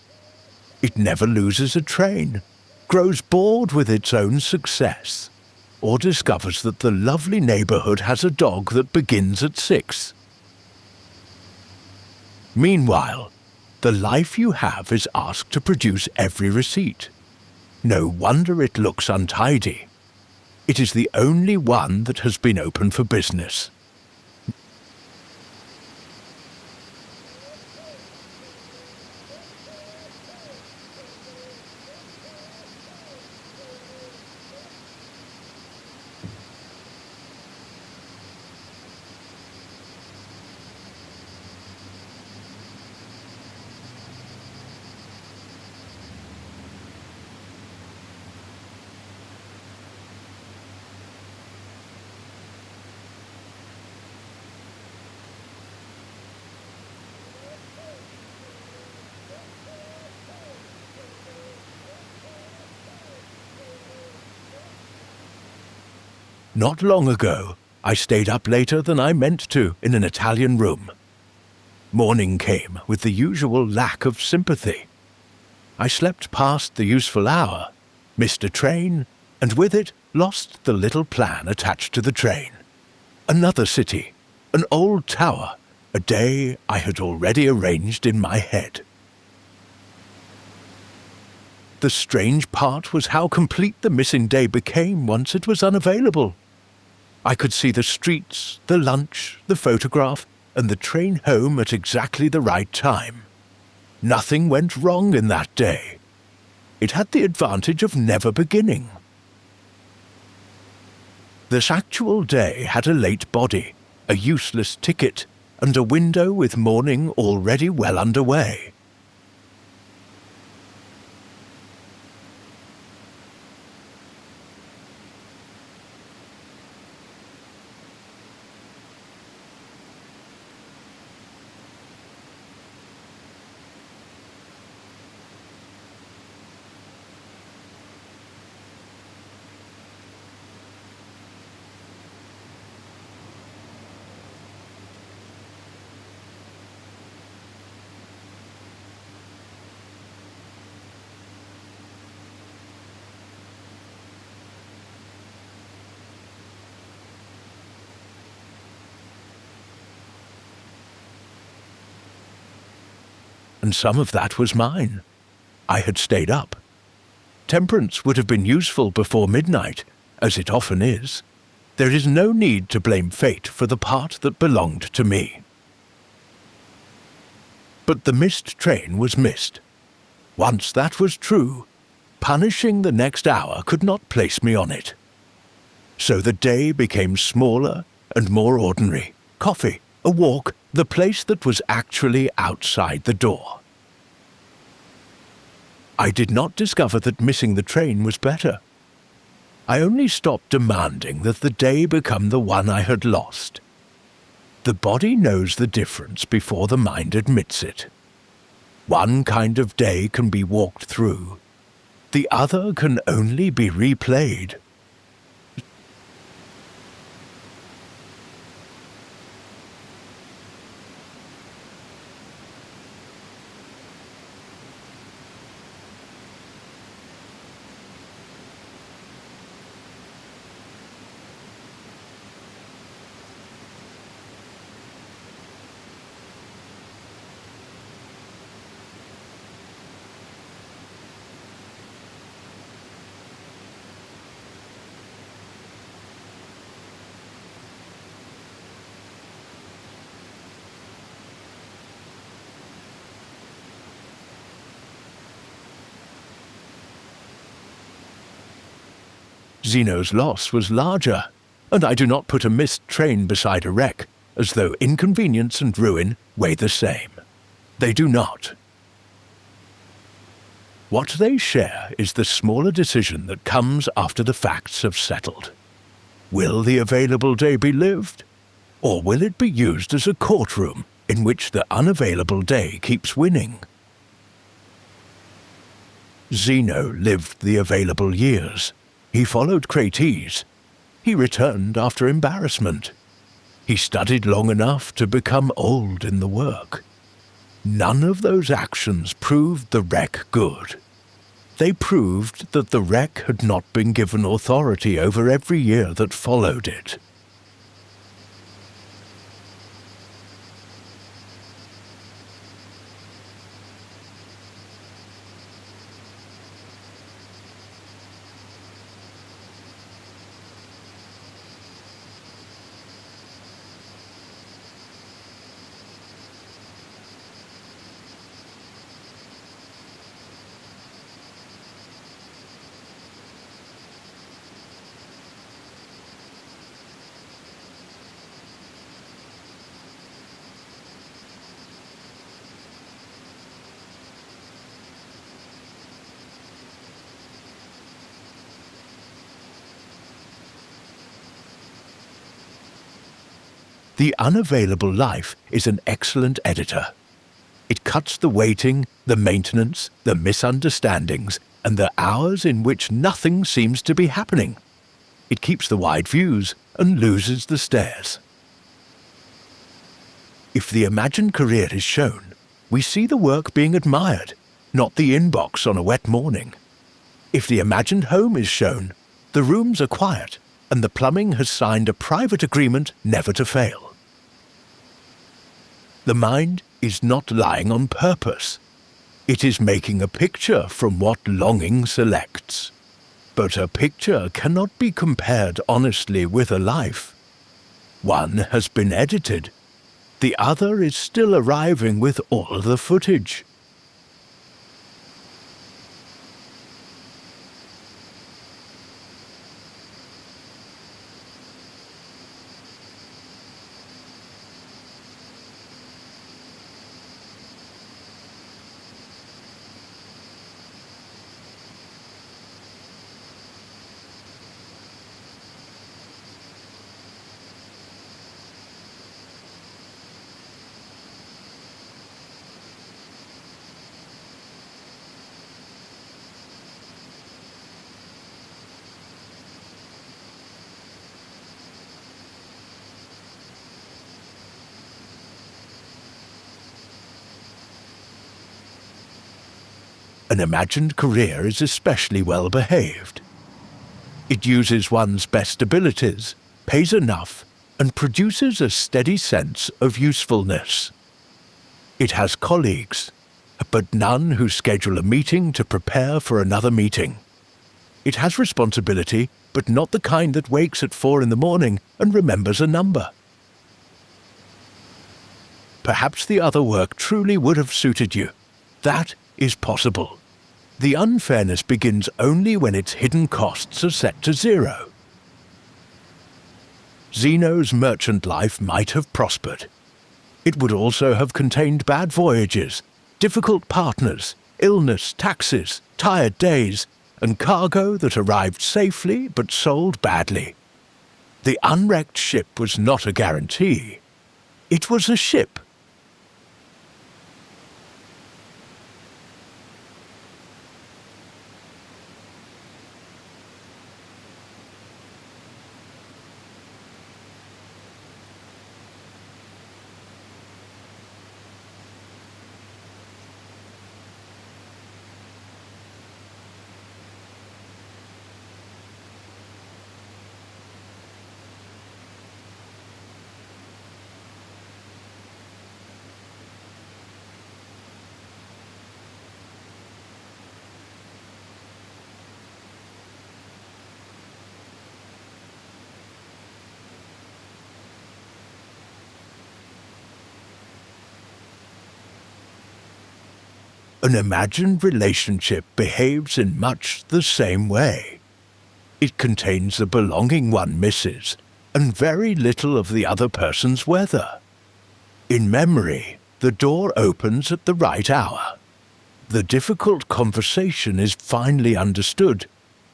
It never loses a train, grows bored with its own success, or discovers that the lovely neighborhood has a dog that begins at 6. Meanwhile, the life you have is asked to produce every receipt. No wonder it looks untidy. It is the only one that has been open for business. Not long ago, I stayed up later than I meant to in an Italian room. Morning came with the usual lack of sympathy. I slept past the useful hour, missed a train, and with it lost the little plan attached to the train. Another city, an old tower, a day I had already arranged in my head. The strange part was how complete the missing day became once it was unavailable. I could see the streets, the lunch, the photograph, and the train home at exactly the right time. Nothing went wrong in that day. It had the advantage of never beginning. This actual day had a late body, a useless ticket, and a window with morning already well underway. And some of that was mine. I had stayed up. Temperance would have been useful before midnight, as it often is. There is no need to blame fate for the part that belonged to me. But the missed train was missed. Once that was true, punishing the next hour could not place me on it. So the day became smaller and more ordinary. Coffee, a walk, the place that was actually outside the door. I did not discover that missing the train was better. I only stopped demanding that the day become the one I had lost. The body knows the difference before the mind admits it. One kind of day can be walked through. The other can only be replayed. Zeno's loss was larger, and I do not put a missed train beside a wreck, as though inconvenience and ruin weigh the same. They do not. What they share is the smaller decision that comes after the facts have settled. Will the available day be lived, or will it be used as a courtroom in which the unavailable day keeps winning? Zeno lived the available years. He followed Socrates. He returned after embarrassment. He studied long enough to become old in the work. None of those actions proved the wreck good. They proved that the wreck had not been given authority over every year that followed it. The unavailable life is an excellent editor. It cuts the waiting, the maintenance, the misunderstandings, and the hours in which nothing seems to be happening. It keeps the wide views and loses the stares. If the imagined career is shown, we see the work being admired, not the inbox on a wet morning. If the imagined home is shown, the rooms are quiet, and the plumbing has signed a private agreement never to fail. The mind is not lying on purpose. It is making a picture from what longing selects. But a picture cannot be compared honestly with a life. One has been edited. The other is still arriving with all the footage. An imagined career is especially well behaved. It uses one's best abilities, pays enough, and produces a steady sense of usefulness. It has colleagues. but none who schedule a meeting to prepare for another meeting. It has responsibility, but not the kind that wakes at 4 in the morning and remembers a number. Perhaps the other work truly would have suited you. That is possible. The unfairness begins only when its hidden costs are set to 0. Zeno's merchant life might have prospered. It would also have contained bad voyages, difficult partners, illness, taxes, tired days, and cargo that arrived safely but sold badly. The unwrecked ship was not a guarantee. It was a ship. An imagined relationship behaves in much the same way. It contains the belonging one misses, and very little of the other person's weather. In memory, the door opens at the right hour. The difficult conversation is finely understood,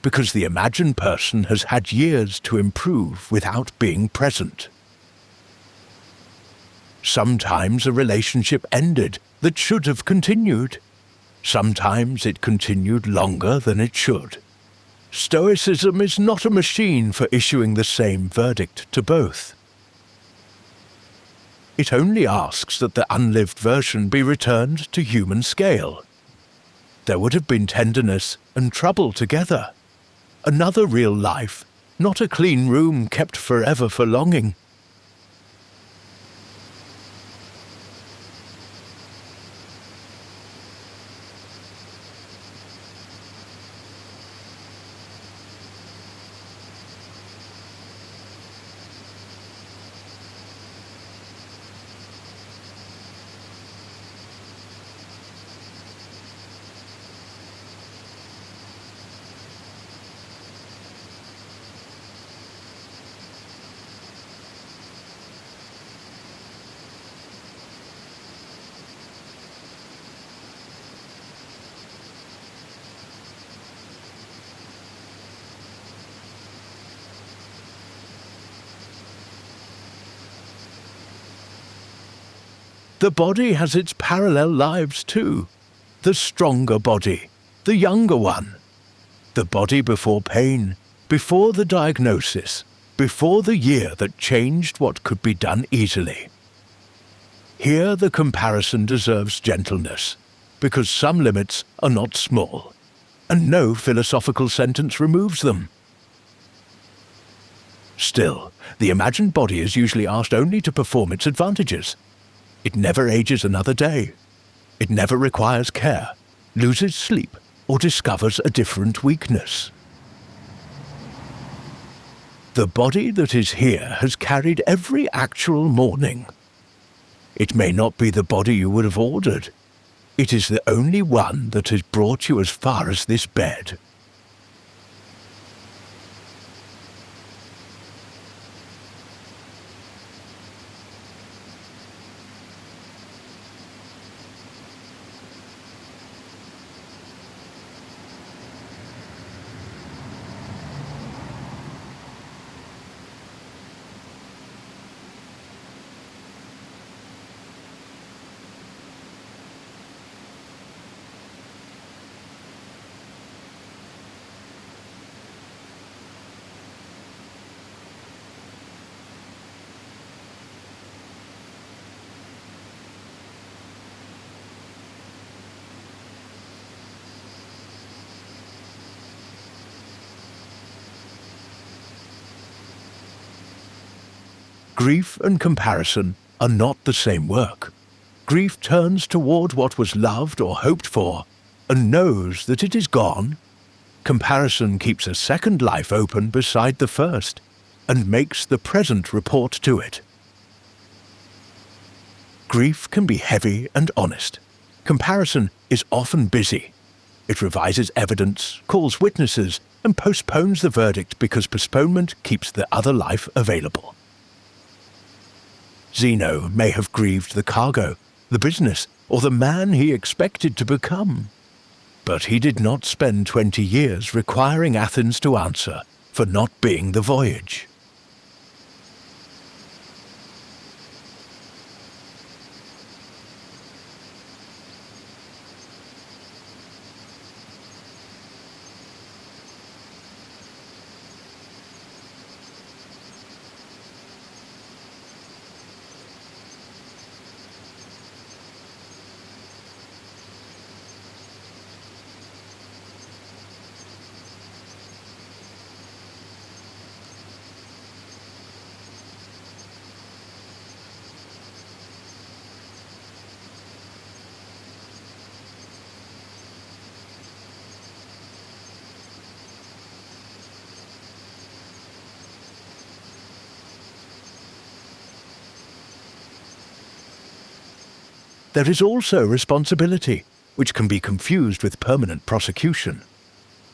because the imagined person has had years to improve without being present. Sometimes a relationship ended that should have continued. Sometimes it continued longer than it should. Stoicism is not a machine for issuing the same verdict to both. It only asks that the unlived version be returned to human scale. There would have been tenderness and trouble together. Another real life, not a clean room kept forever for longing. The body has its parallel lives too. The stronger body, the younger one. The body before pain, before the diagnosis, before the year that changed what could be done easily. Here the comparison deserves gentleness, because some limits are not small, and no philosophical sentence removes them. Still, the imagined body is usually asked only to perform its advantages. It never ages another day. It never requires care, loses sleep, or discovers a different weakness. The body that is here has carried every actual morning. It may not be the body you would have ordered. It is the only one that has brought you as far as this bed. Grief and comparison are not the same work. grief turns toward what was loved or hoped for, and knows that it is gone, comparison keeps a second life open beside the first, and makes the present report to it. Grief can be heavy and honest. Comparison is often busy. It revises evidence, calls witnesses, and postpones the verdict because postponement keeps the other life available. Zeno may have grieved the cargo, the business, or the man he expected to become. But he did not spend 20 years requiring Athens to answer for not being the voyage. There is also responsibility, which can be confused with permanent prosecution.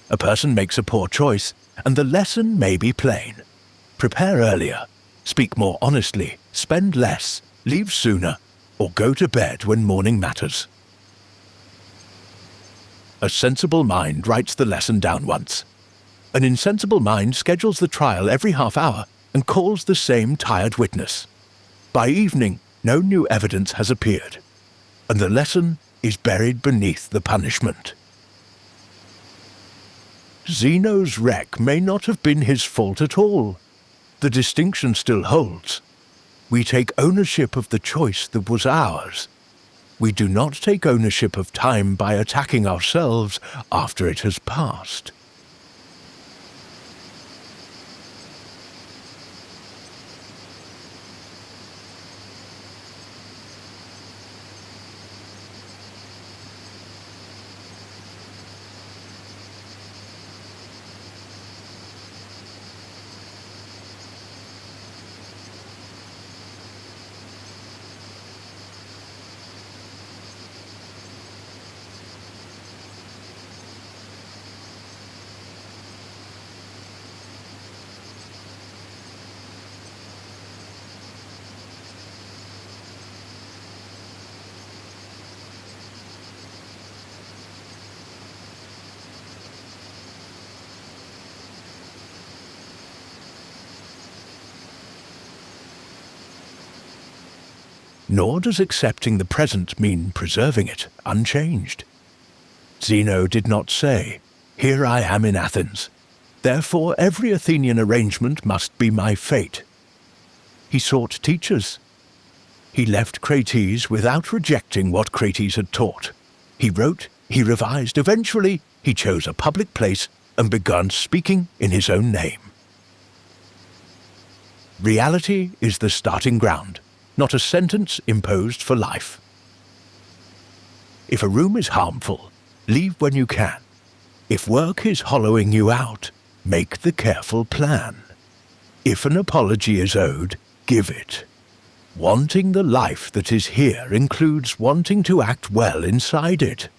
A person makes a poor choice, and the lesson may be plain. Prepare earlier, speak more honestly, spend less, leave sooner, or go to bed when morning matters. A sensible mind writes the lesson down once. An insensible mind schedules the trial every half hour and calls the same tired witness. By evening, no new evidence has appeared, and the lesson is buried beneath the punishment. Zeno's wreck may not have been his fault at all. The distinction still holds. We take ownership of the choice that was ours. We do not take ownership of time by attacking ourselves after it has passed. Nor does accepting the present mean preserving it unchanged. Zeno did not say, "Here I am in Athens. Therefore every Athenian arrangement must be my fate." He sought teachers. He left Crates without rejecting what Crates had taught. He wrote, he revised, eventually he chose a public place and began speaking in his own name. Reality is the starting ground, not a sentence imposed for life. If a room is harmful, leave when you can. If work is hollowing you out, make the careful plan. If an apology is owed, give it. Wanting the life that is here includes wanting to act well inside it.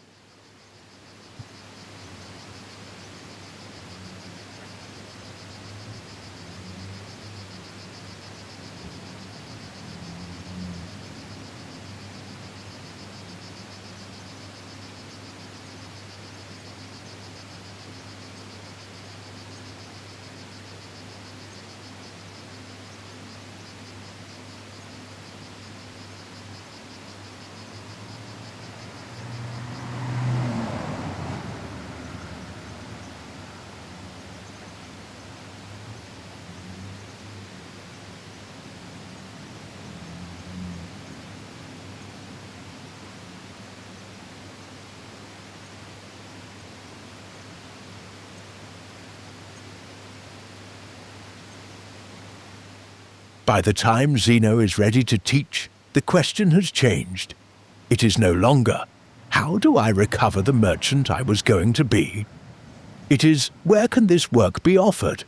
By the time Zeno is ready to teach, the question has changed. It is no longer, how do I recover the merchant I was going to be? It is, where can this work be offered?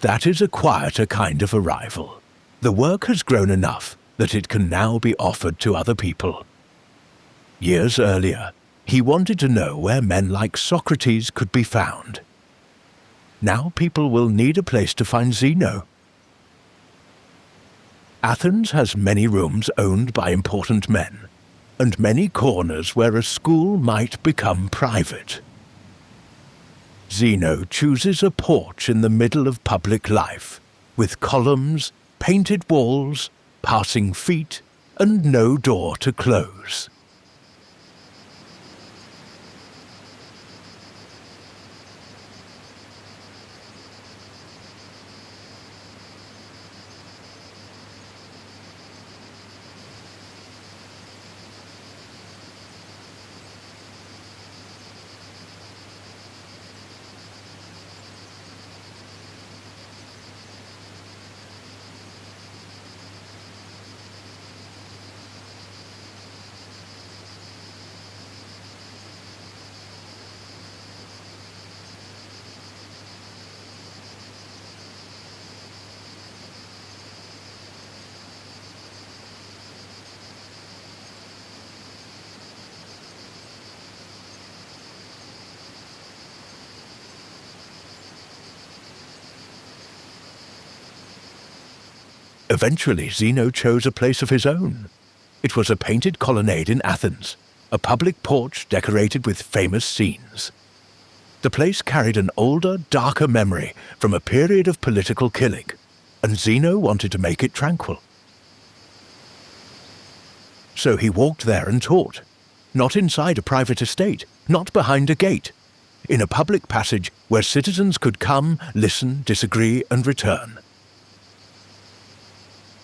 That is a quieter kind of arrival. The work has grown enough that it can now be offered to other people. Years earlier, he wanted to know where men like Socrates could be found. Now people will need a place to find Zeno. Athens has many rooms owned by important men, and many corners where a school might become private. Zeno chooses a porch in the middle of public life, with columns, painted walls, passing feet, and no door to close. Eventually, Zeno chose a place of his own. It was a painted colonnade in Athens, a public porch decorated with famous scenes. The place carried an older, darker memory from a period of political killing, and Zeno wanted to make it tranquil. So he walked there and taught, not inside a private estate, not behind a gate, in a public passage where citizens could come, listen, disagree, and return.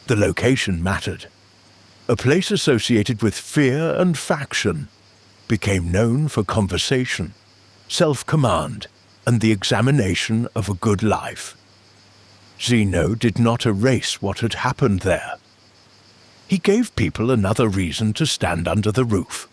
The location mattered. A place associated with fear and faction became known for conversation, self-command, and the examination of a good life. Zeno did not erase what had happened there. He gave people another reason to stand under the roof.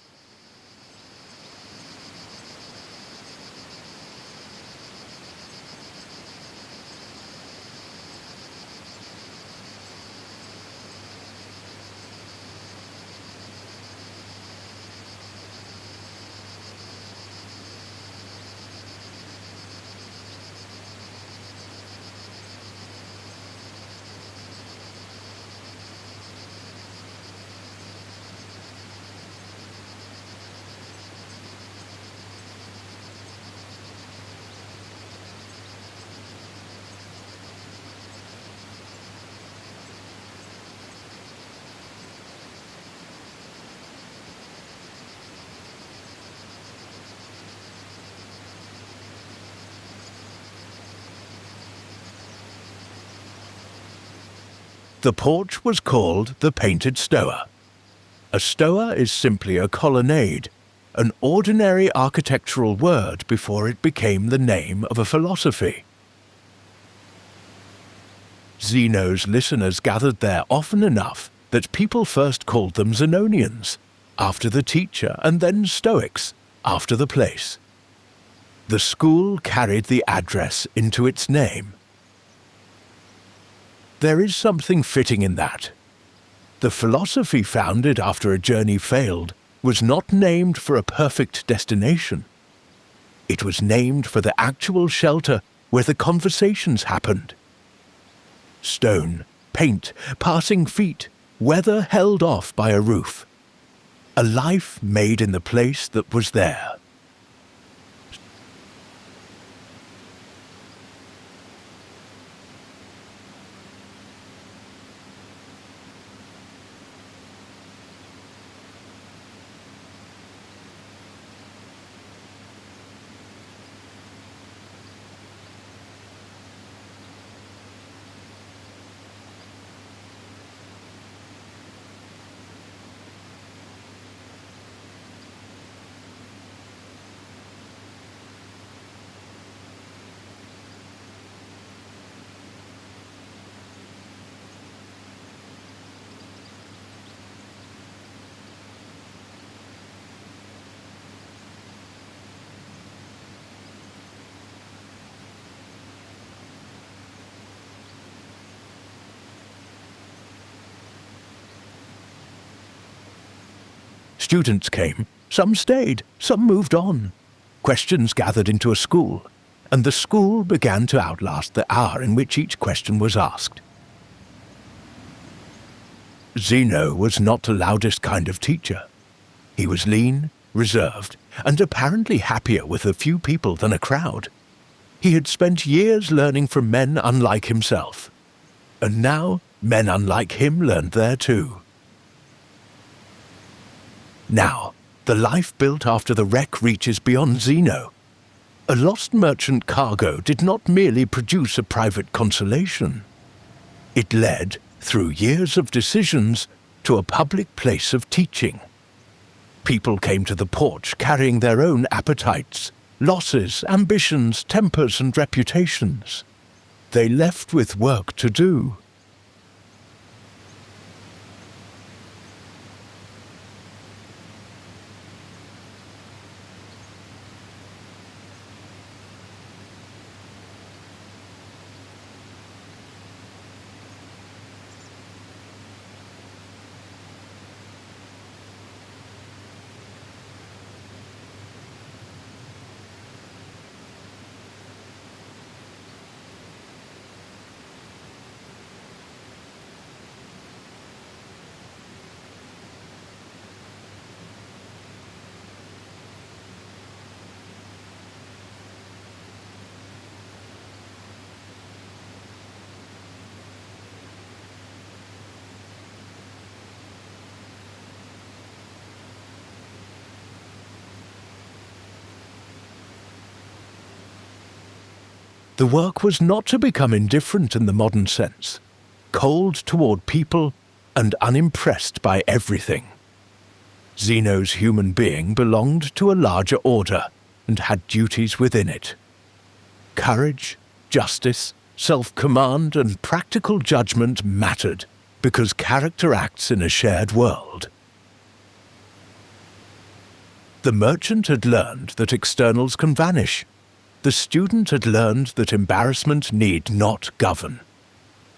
The porch was called the Painted Stoa. A stoa is simply a colonnade, an ordinary architectural word before it became the name of a philosophy. Zeno's listeners gathered there often enough that people first called them Zenonians, after the teacher, and then Stoics, after the place. The school carried the address into its name. There is something fitting in that. The philosophy founded after a journey failed was not named for a perfect destination. It was named for the actual shelter where the conversations happened. Stone, paint, passing feet, weather held off by a roof. A life made in the place that was there. Students came, some stayed, some moved on. Questions gathered into a school, and the school began to outlast the hour in which each question was asked. Zeno was not the loudest kind of teacher. He was lean, reserved, and apparently happier with a few people than a crowd. He had spent years learning from men unlike himself, and now men unlike him learned there too. Now, the life built after the wreck reaches beyond Zeno. A lost merchant cargo did not merely produce a private consolation. It led, through years of decisions, to a public place of teaching. People came to the porch carrying their own appetites, losses, ambitions, tempers, and reputations. They left with work to do. The work was not to become indifferent in the modern sense, cold toward people and unimpressed by everything. Zeno's human being belonged to a larger order and had duties within it. Courage, justice, self-command, and practical judgment mattered because character acts in a shared world. The merchant had learned that externals can vanish. The student had learned that embarrassment need not govern.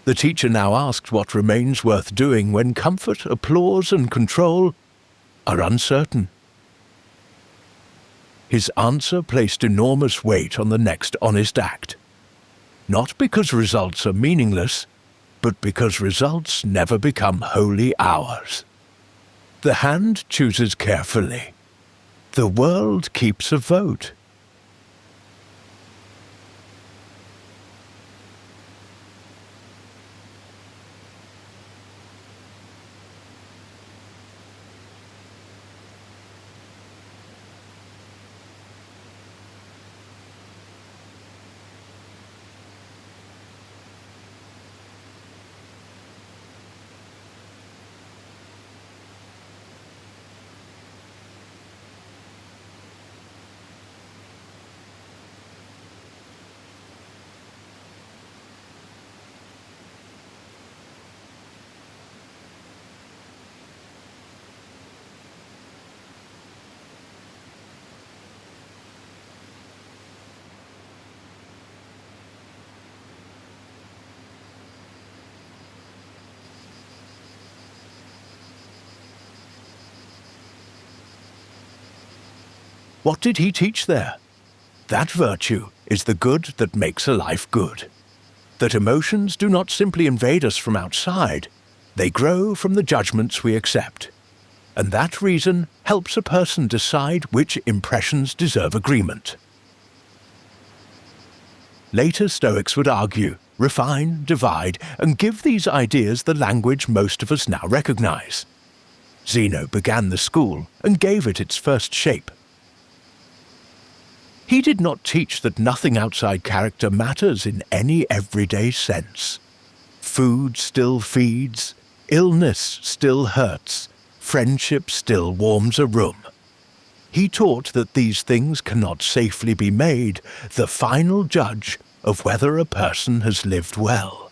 The teacher now asked what remains worth doing when comfort, applause, and control are uncertain. His answer placed enormous weight on the next honest act. Not because results are meaningless, but because results never become wholly ours. The hand chooses carefully. The world keeps a vote. What did he teach there? That virtue is the good that makes a life good. That emotions do not simply invade us from outside, they grow from the judgments we accept. And that reason helps a person decide which impressions deserve agreement. Later Stoics would argue, refine, divide, and give these ideas the language most of us now recognize. Zeno began the school and gave it its first shape. He did not teach that nothing outside character matters in any everyday sense. Food still feeds, illness still hurts, friendship still warms a room. He taught that these things cannot safely be made the final judge of whether a person has lived well.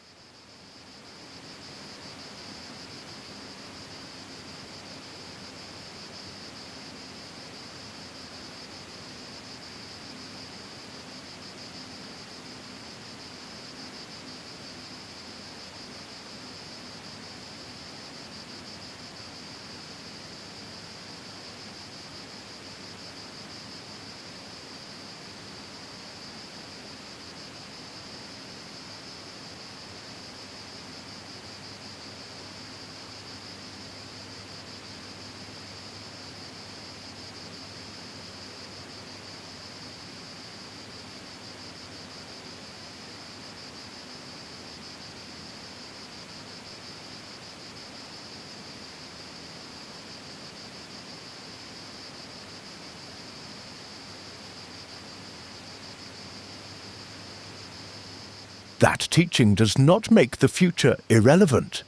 That teaching does not make the future irrelevant.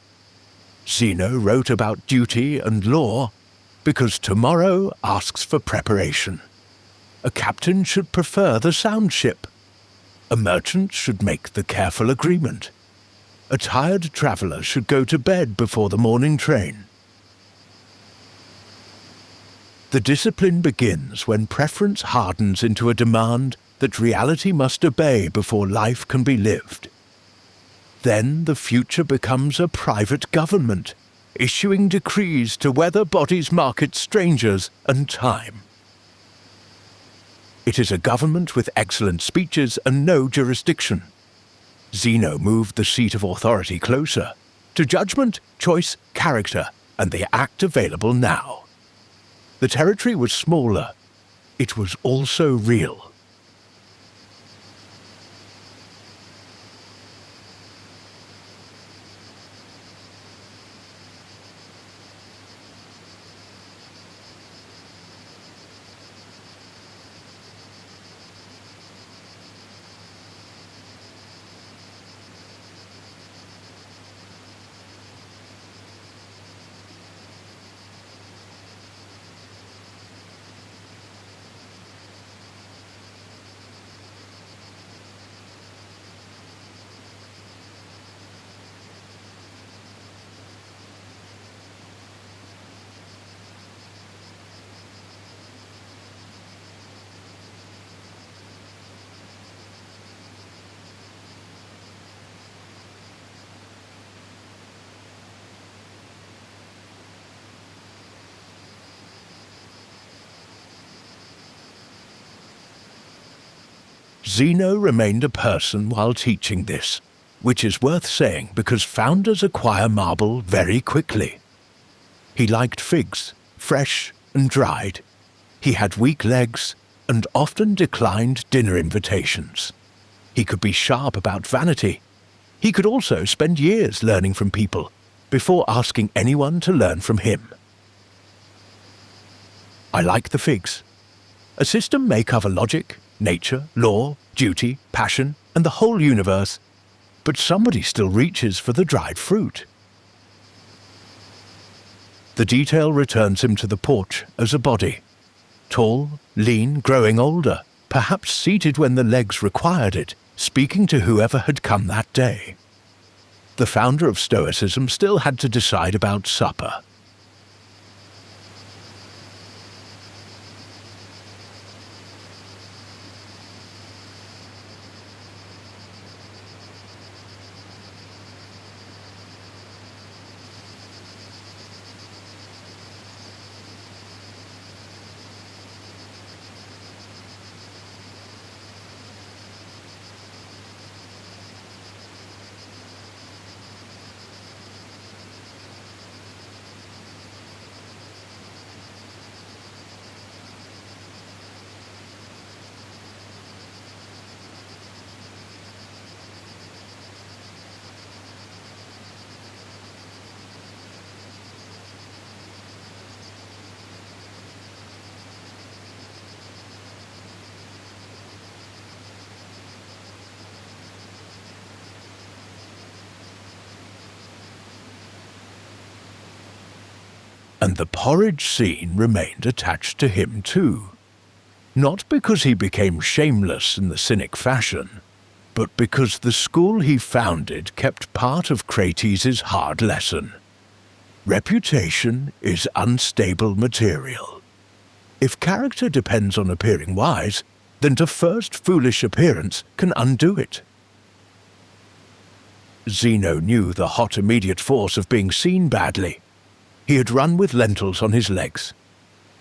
Zeno wrote about duty and law because tomorrow asks for preparation. A captain should prefer the sound ship. A merchant should make the careful agreement. A tired traveller should go to bed before the morning train. The discipline begins when preference hardens into a demand that reality must obey before life can be lived. Then the future becomes a private government, issuing decrees to weather bodies, markets, strangers, and time. It is a government with excellent speeches and no jurisdiction. Zeno moved the seat of authority closer, to judgment, choice, character, and the act available now. The territory was smaller. It was also real. Zeno remained a person while teaching this, which is worth saying because founders acquire marble very quickly. He liked figs, fresh and dried. He had weak legs and often declined dinner invitations. He could be sharp about vanity. He could also spend years learning from people before asking anyone to learn from him. I like the figs. A system may cover logic, nature, law, duty, passion, and the whole universe, but somebody still reaches for the dried fruit. The detail returns him to the porch as a body. Tall, lean, growing older, perhaps seated when the legs required it, speaking to whoever had come that day. The founder of Stoicism still had to decide about supper. And the porridge scene remained attached to him too. Not because he became shameless in the cynic fashion, but because the school he founded kept part of Crates' hard lesson. Reputation is unstable material. If character depends on appearing wise, then the first foolish appearance can undo it. Zeno knew the hot immediate force of being seen badly. He had run with lentils on his legs.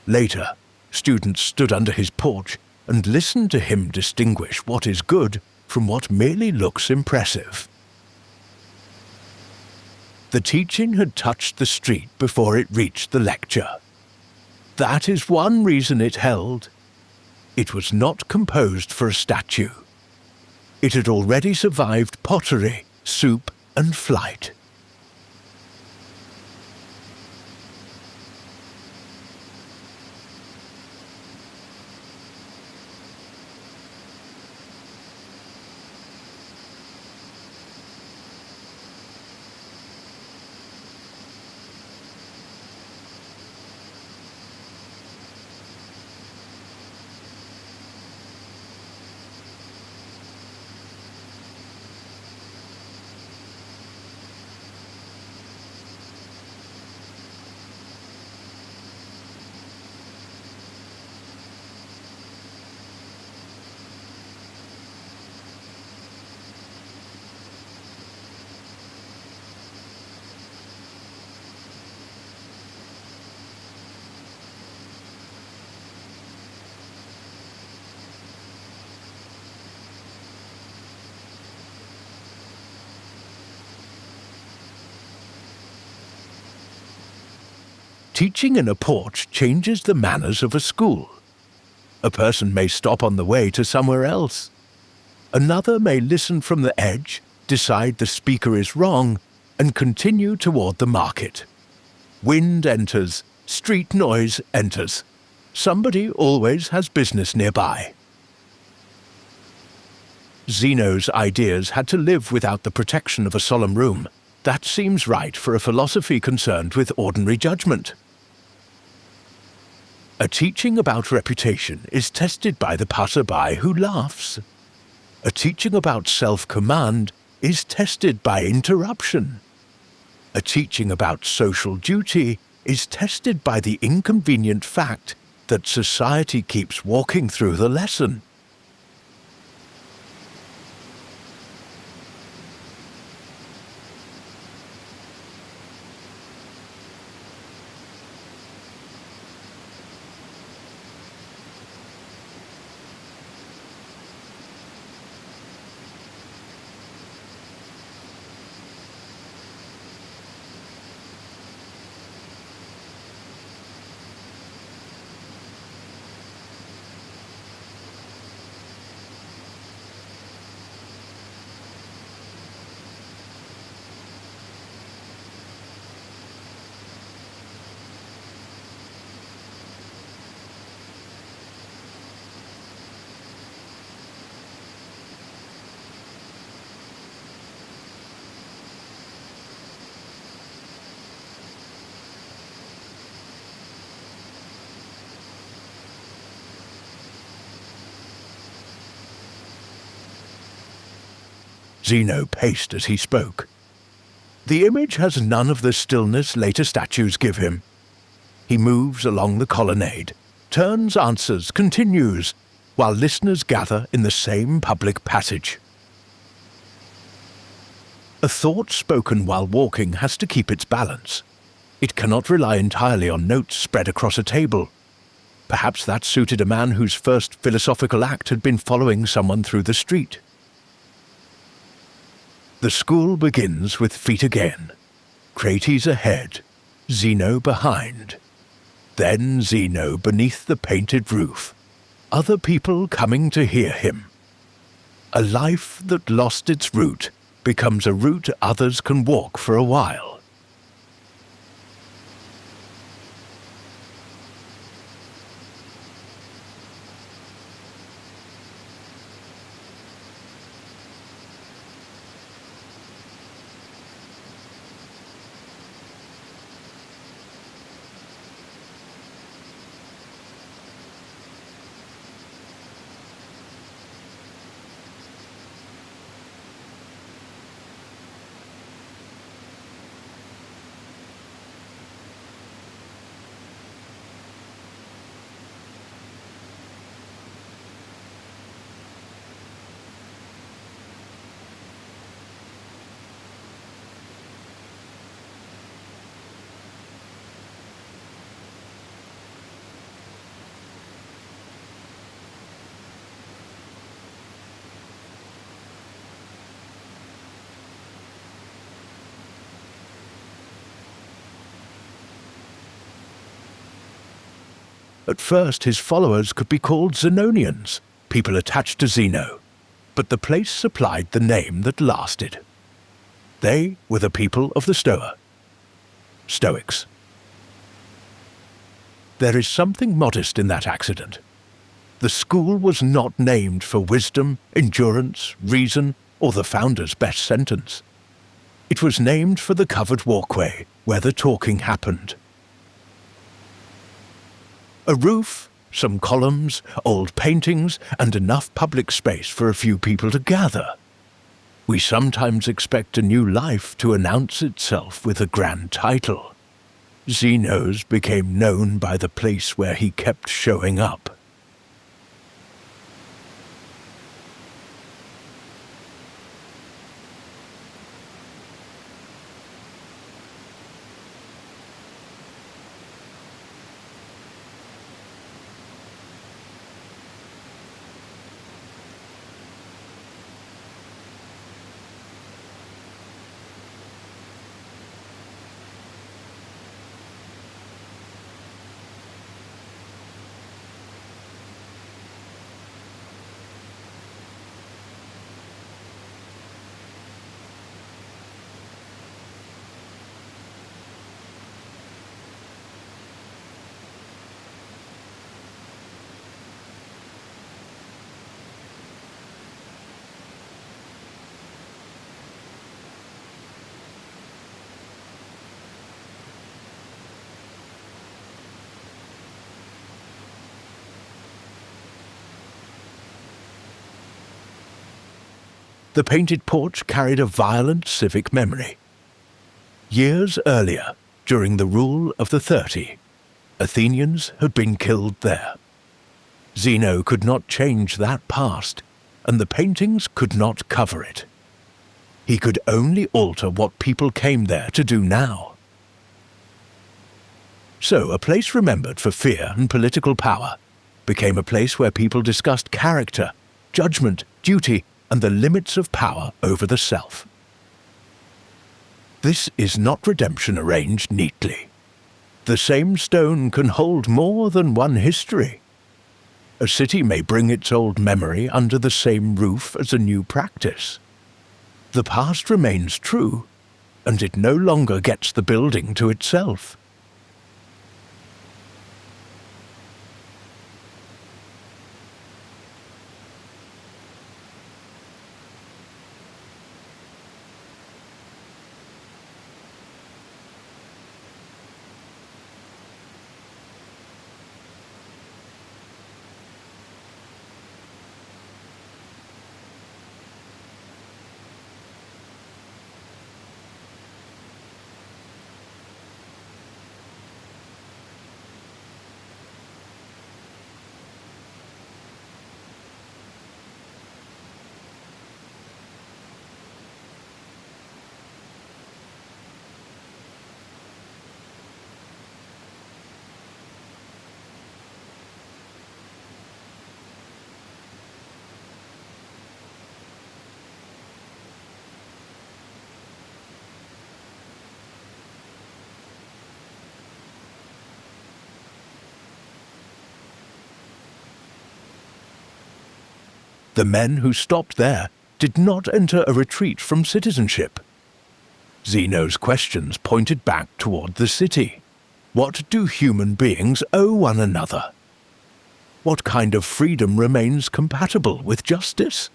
Later, students stood under his porch and listened to him distinguish what is good from what merely looks impressive. The teaching had touched the street before it reached the lecture. That is one reason it held. It was not composed for a statue. It had already survived pottery, soup, and flight. Teaching in a porch changes the manners of a school. A person may stop on the way to somewhere else. Another may listen from the edge, decide the speaker is wrong, and continue toward the market. Wind enters, street noise enters. Somebody always has business nearby. Zeno's ideas had to live without the protection of a solemn room. That seems right for a philosophy concerned with ordinary judgment. A teaching about reputation is tested by the passerby who laughs. A teaching about self-command is tested by interruption. A teaching about social duty is tested by the inconvenient fact that society keeps walking through the lesson. Zeno paced as he spoke. The image has none of the stillness later statues give him. He moves along the colonnade, turns, answers, continues, while listeners gather in the same public passage. A thought spoken while walking has to keep its balance. It cannot rely entirely on notes spread across a table. Perhaps that suited a man whose first philosophical act had been following someone through the street. The school begins with feet again. Crates ahead, Zeno behind. Then Zeno beneath the painted roof. Other people coming to hear him. A life that lost its route becomes a route others can walk for a while. At first his followers could be called Zenonians, people attached to Zeno, but the place supplied the name that lasted. They were the people of the Stoa, Stoics. There is something modest in that accident. The school was not named for wisdom, endurance, reason, or the founder's best sentence. It was named for the covered walkway where the talking happened. A roof, some columns, old paintings, and enough public space for a few people to gather. We sometimes expect a new life to announce itself with a grand title. Zeno's became known by the place where he kept showing up. the Painted Porch carried a violent civic memory. Years earlier, during the rule of the 30, Athenians had been killed there. Zeno could not change that past, and the paintings could not cover it. He could only alter what people came there to do now. So a place remembered for fear and political power became a place where people discussed character, judgment, duty, and the limits of power over the self. This is not redemption arranged neatly. The same stone can hold more than one history. A city may bring its old memory under the same roof as a new practice. The past remains true, and it no longer gets the building to itself. The men who stopped there did not enter a retreat from citizenship. Zeno's questions pointed back toward the city. What do human beings owe one another? What kind of freedom remains compatible with justice?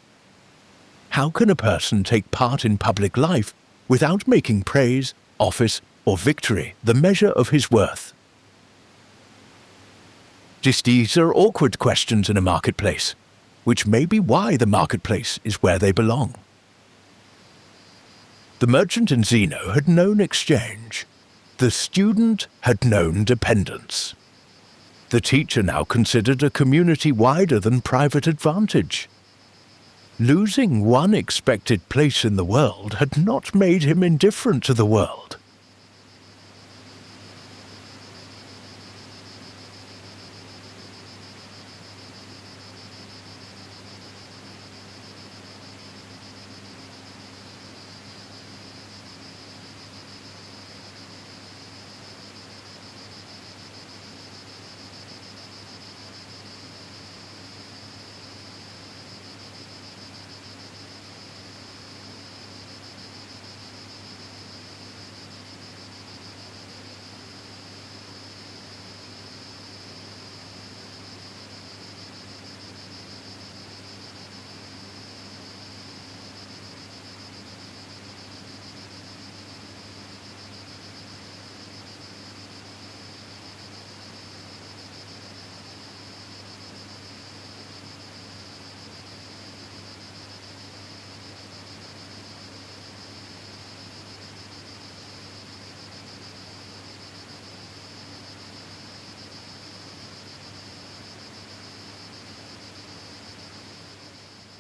How can a person take part in public life without making praise, office, or victory the measure of his worth? These are awkward questions in a marketplace, which may be why the marketplace is where they belong. The merchant and Zeno had known exchange. The student had known dependence. The teacher now considered a community wider than private advantage. Losing one expected place in the world had not made him indifferent to the world.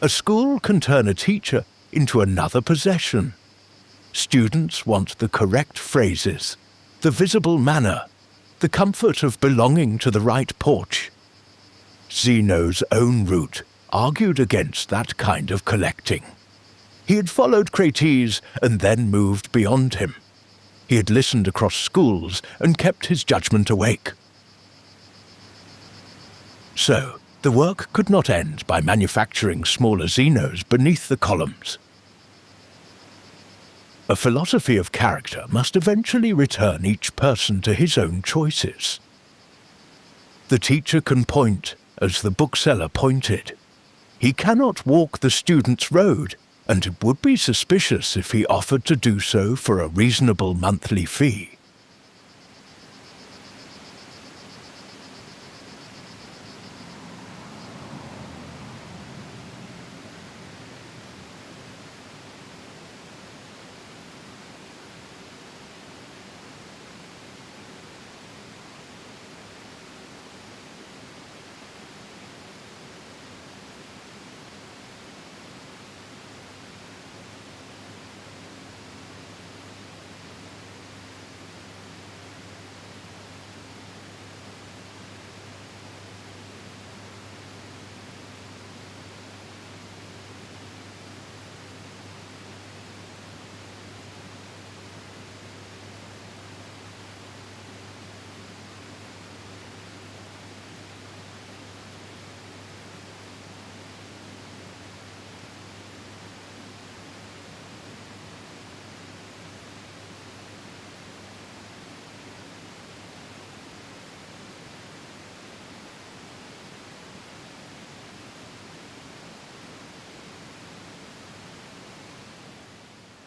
A school can turn a teacher into another possession. Students want the correct phrases, the visible manner, the comfort of belonging to the right porch. Zeno's own route argued against that kind of collecting. He had followed Socrates and then moved beyond him. He had listened across schools and kept his judgment awake. So, the work could not end by manufacturing smaller Zenos beneath the columns. A philosophy of character must eventually return each person to his own choices. The teacher can point, as the bookseller pointed. He cannot walk the student's road, and it would be suspicious if he offered to do so for a reasonable monthly fee.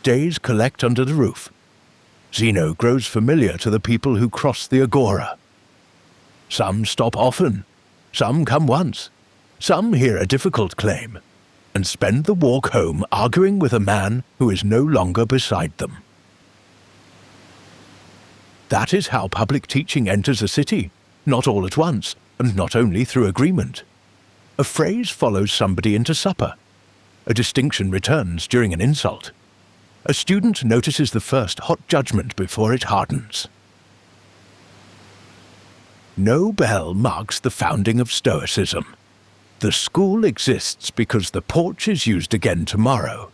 days collect under the roof. Zeno grows familiar to the people who cross the agora. Some stop often, some come once, some hear a difficult claim, and spend the walk home arguing with a man who is no longer beside them. That is how public teaching enters a city, not all at once, and not only through agreement. A phrase follows somebody into supper. A distinction returns during an insult. A student notices the first hot judgment before it hardens. No bell marks the founding of Stoicism. The school exists because the porch is used again tomorrow,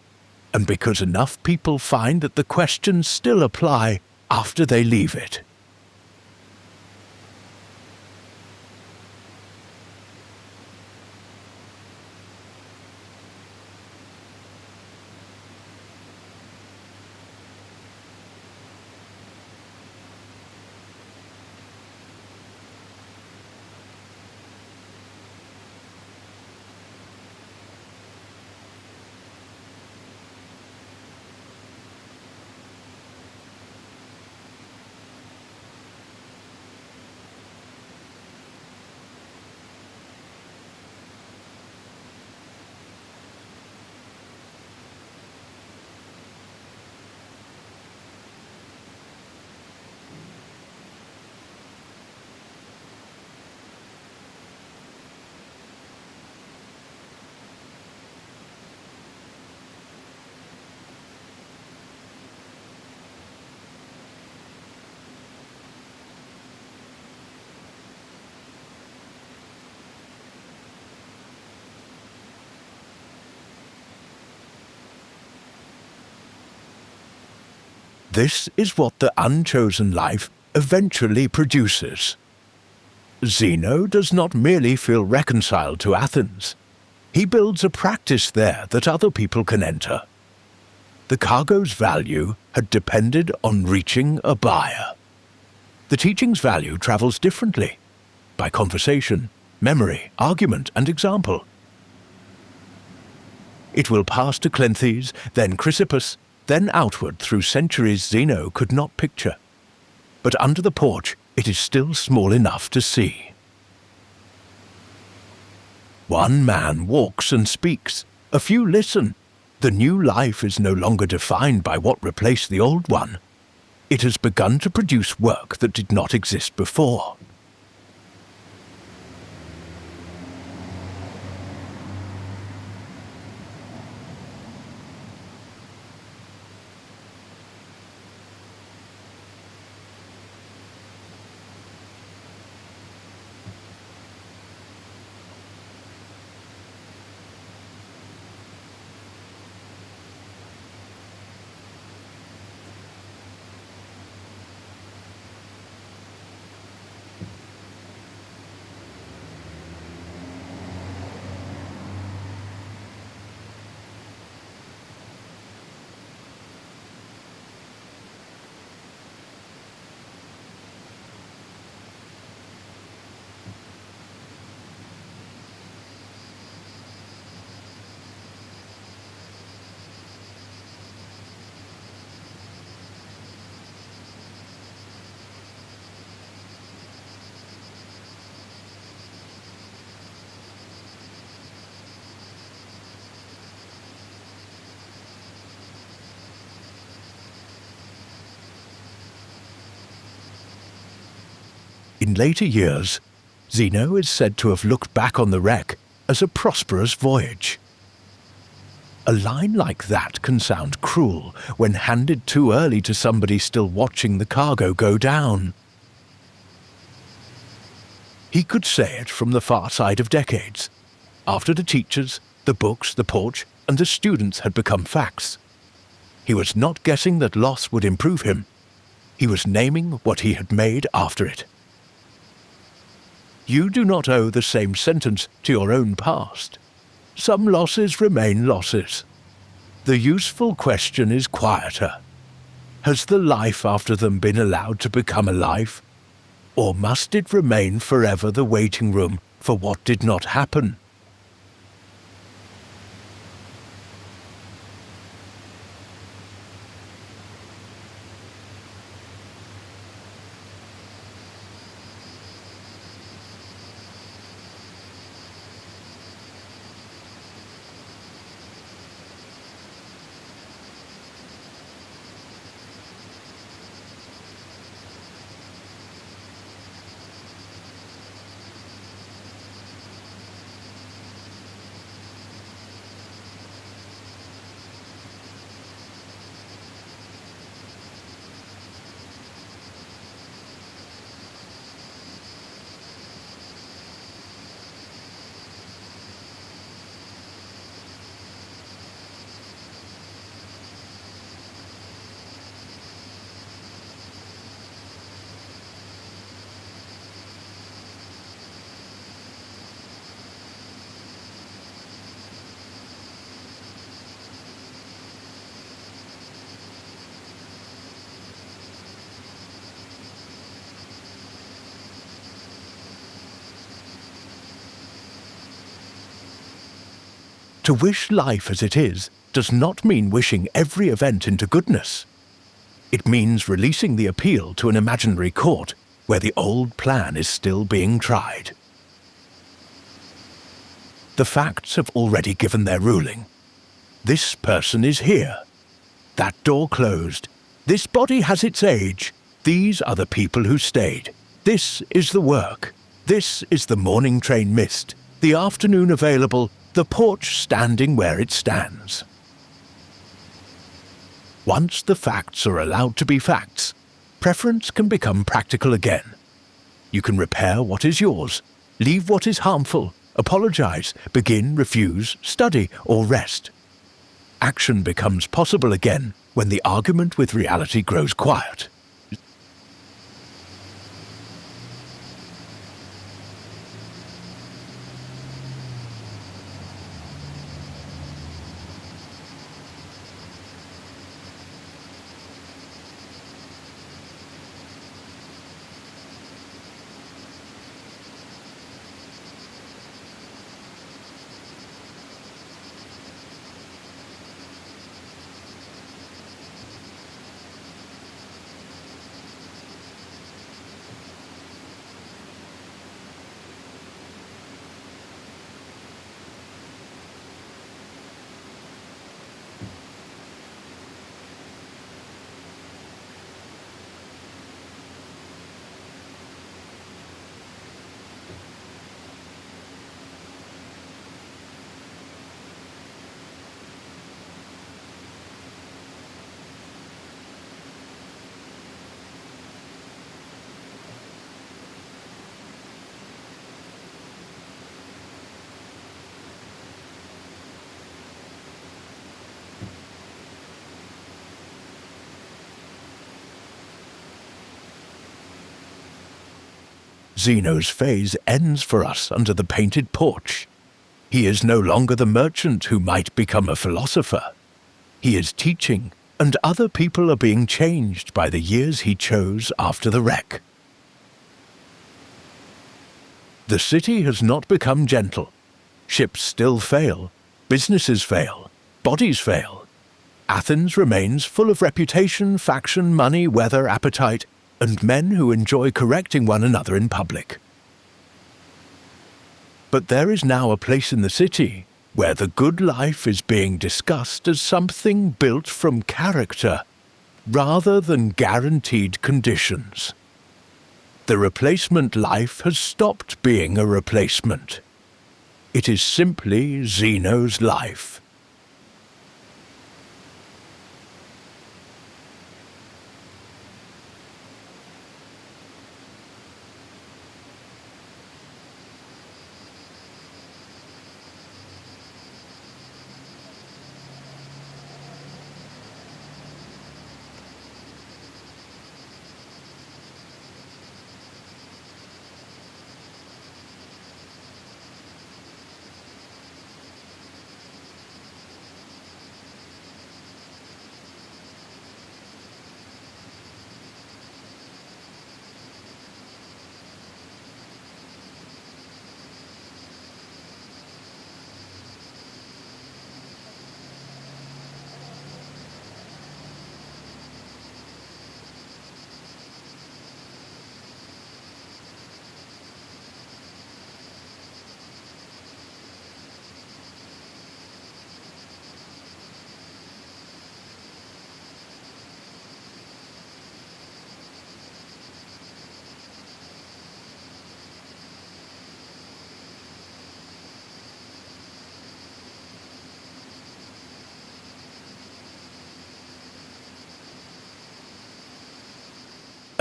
and because enough people find that the questions still apply after they leave it. This is what the unchosen life eventually produces. Zeno does not merely feel reconciled to Athens. He builds a practice there that other people can enter. The cargo's value had depended on reaching a buyer. The teaching's value travels differently, by conversation, memory, argument, and example. It will pass to Cleanthes, then Chrysippus, then outward through centuries Zeno could not picture. But under the porch it is still small enough to see. One man walks and speaks, a few listen. The new life is no longer defined by what replaced the old one. It has begun to produce work that did not exist before. In later years, Zeno is said to have looked back on the wreck as a prosperous voyage. A line like that can sound cruel when handed too early to somebody still watching the cargo go down. He could say it from the far side of decades, after the teachers, the books, the porch, and the students had become facts. He was not guessing that loss would improve him. He was naming what he had made after it. You do not owe the same sentence to your own past. Some losses remain losses. The useful question is quieter. Has the life after them been allowed to become a life? Or must it remain forever the waiting room for what did not happen? To wish life as it is does not mean wishing every event into goodness. It means releasing the appeal to an imaginary court where the old plan is still being tried. The facts have already given their ruling. This person is here. That door closed. This body has its age. These are the people who stayed. This is the work. This is the morning train missed, the afternoon available, the porch standing where it stands. Once the facts are allowed to be facts, preference can become practical again. You can repair what is yours, leave what is harmful, apologize, begin, refuse, study, or rest. Action becomes possible again when the argument with reality grows quiet. Zeno's phase ends for us under the Painted Porch. He is no longer the merchant who might become a philosopher. He is teaching, and other people are being changed by the years he chose after the wreck. The city has not become gentle. Ships still fail, businesses fail, bodies fail. Athens remains full of reputation, faction, money, weather, appetite, and men who enjoy correcting one another in public. But there is now a place in the city where the good life is being discussed as something built from character, rather than guaranteed conditions. The replacement life has stopped being a replacement. It is simply Zeno's life.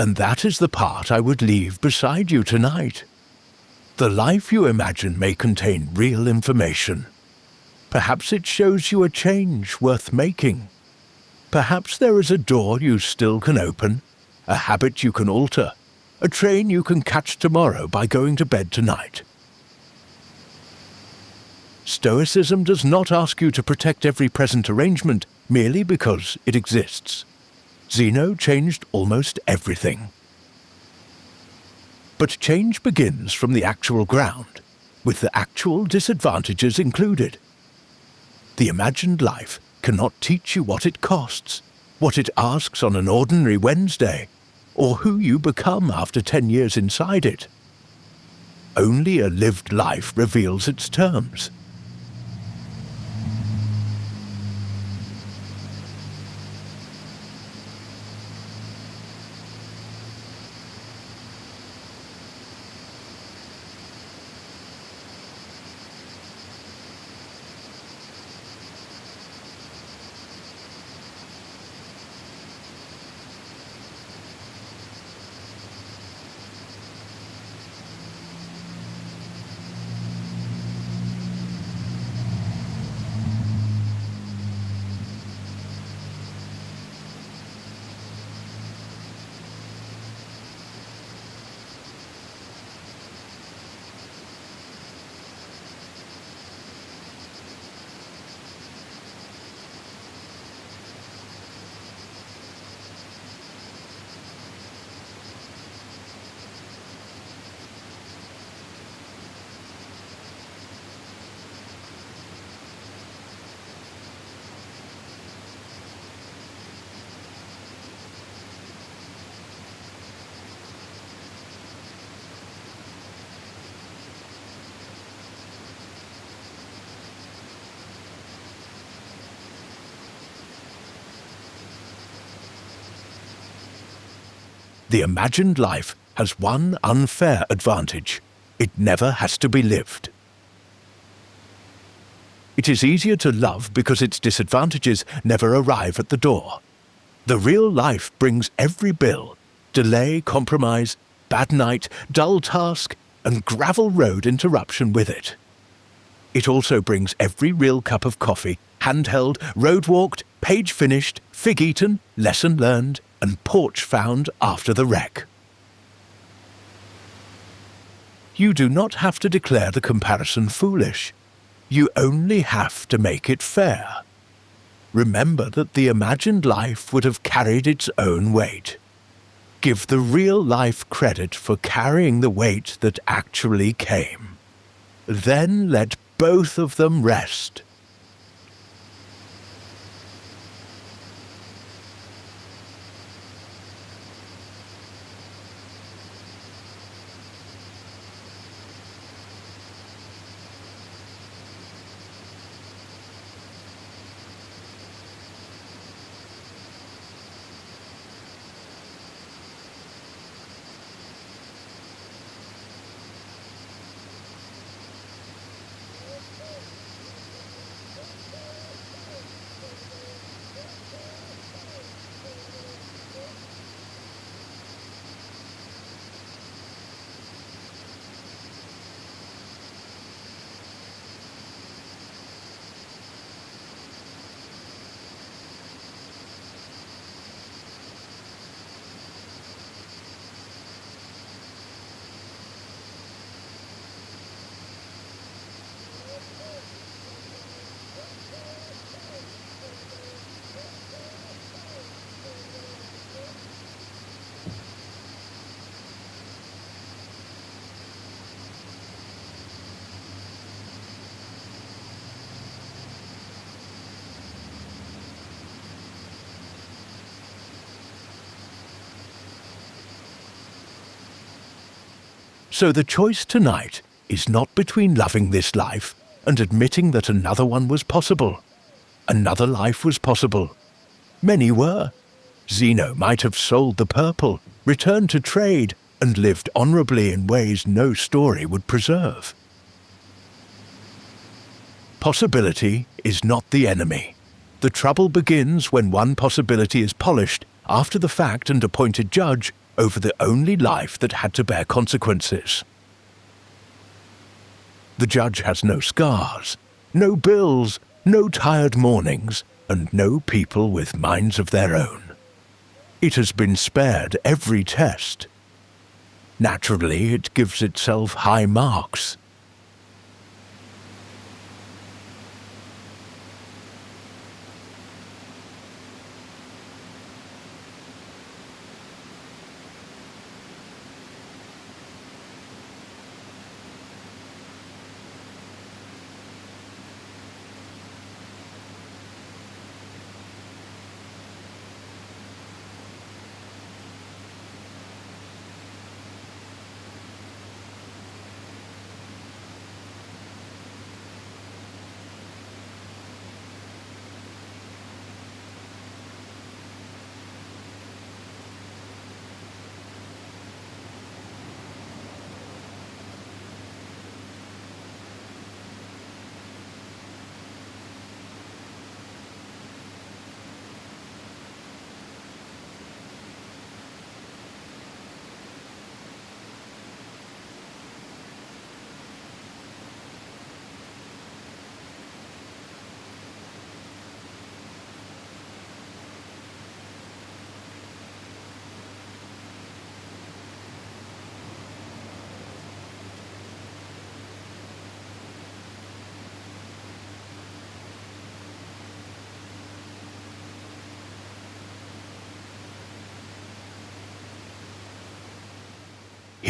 And that is the part I would leave beside you tonight. The life you imagine may contain real information. Perhaps it shows you a change worth making. Perhaps there is a door you still can open, a habit you can alter, a train you can catch tomorrow by going to bed tonight. Stoicism does not ask you to protect every present arrangement merely because it exists. Zeno changed almost everything. But change begins from the actual ground, with the actual disadvantages included. The imagined life cannot teach you what it costs, what it asks on an ordinary Wednesday, or who you become after 10 years inside it. Only a lived life reveals its terms. The imagined life has one unfair advantage: it never has to be lived. It is easier to love because its disadvantages never arrive at the door. The real life brings every bill: delay, compromise, bad night, dull task, and gravel road interruption with it. It also brings every real cup of coffee, handheld, road walked, page finished, fig eaten, lesson learned, and porch found after the wreck. You do not have to declare the comparison foolish. You only have to make it fair. Remember that the imagined life would have carried its own weight. Give the real life credit for carrying the weight that actually came. Then let both of them rest. So the choice tonight is not between loving this life and admitting that another one was possible. Another life was possible. Many were. Zeno might have sold the purple, returned to trade, and lived honorably in ways no story would preserve. Possibility is not the enemy. The trouble begins when one possibility is polished after the fact and appointed judge over the only life that had to bear consequences. The judge has no scars, no bills, no tired mornings, and no people with minds of their own. It has been spared every test. Naturally, it gives itself high marks.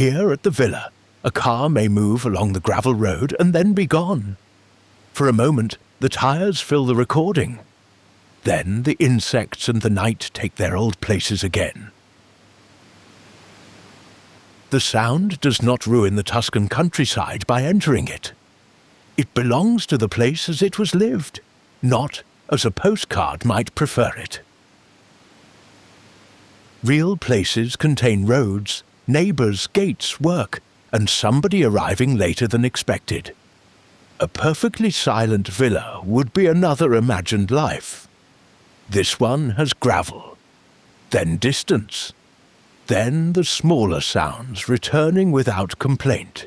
Here at the villa, a car may move along the gravel road and then be gone. For a moment, the tires fill the recording. Then the insects and the night take their old places again. The sound does not ruin the Tuscan countryside by entering it. It belongs to the place as it was lived, not as a postcard might prefer it. Real places contain roads, neighbours, gates, work, and somebody arriving later than expected. A perfectly silent villa would be another imagined life. This one has gravel, then distance, then the smaller sounds returning without complaint.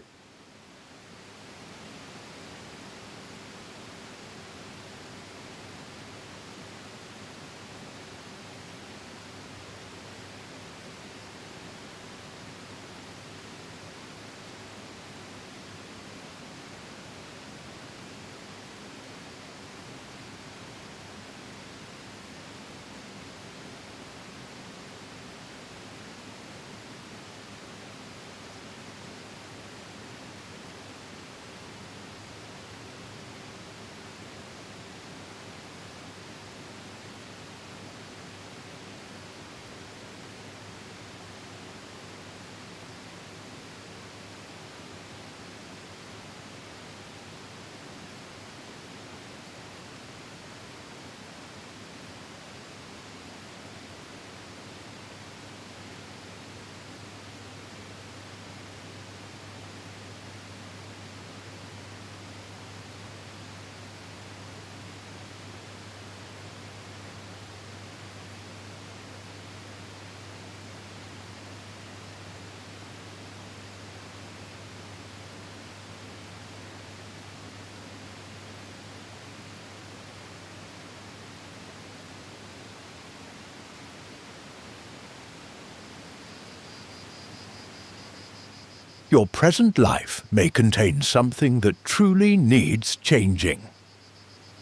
Your present life may contain something that truly needs changing.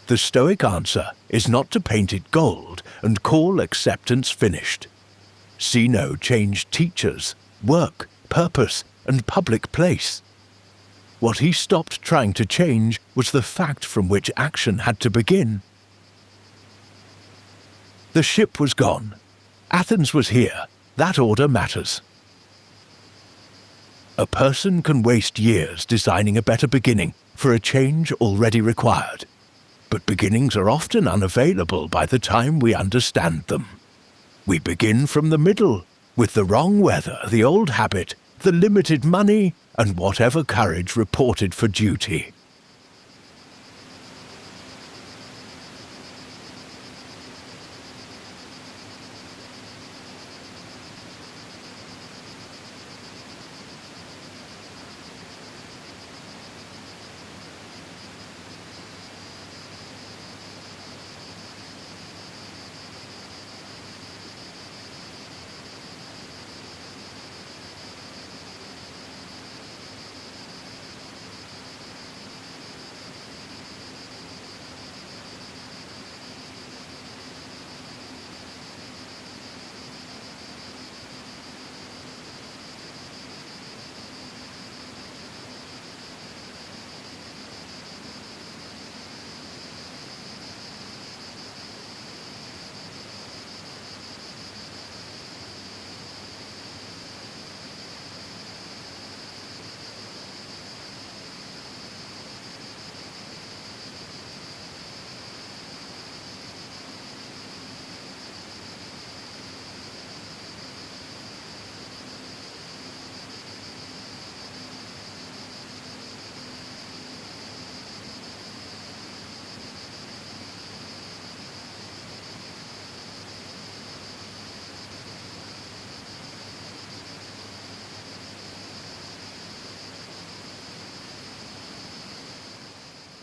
The Stoic answer is not to paint it gold and call acceptance finished. Zeno changed teachers, work, purpose, and public place. What he stopped trying to change was the fact from which action had to begin. The ship was gone. Athens was here. That order matters. A person can waste years designing a better beginning for a change already required. But beginnings are often unavailable by the time we understand them. We begin from the middle, with the wrong weather, the old habit, the limited money, and whatever courage reported for duty.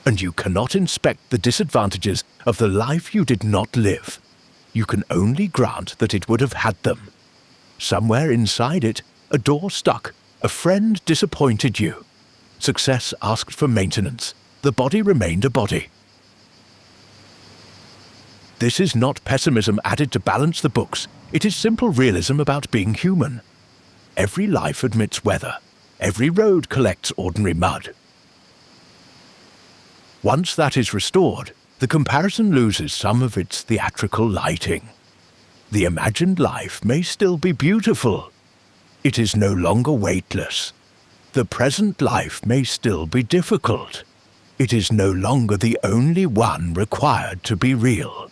And you cannot inspect the disadvantages of the life you did not live. You can only grant that it would have had them. Somewhere inside it, a door stuck, a friend disappointed you. Success asked for maintenance. The body remained a body. This is not pessimism added to balance the books. It is simple realism about being human. every life admits weather, every road collects ordinary mud. Once that is restored, the comparison loses some of its theatrical lighting. The imagined life may still be beautiful. It is no longer weightless. The present life may still be difficult. It is no longer the only one required to be real.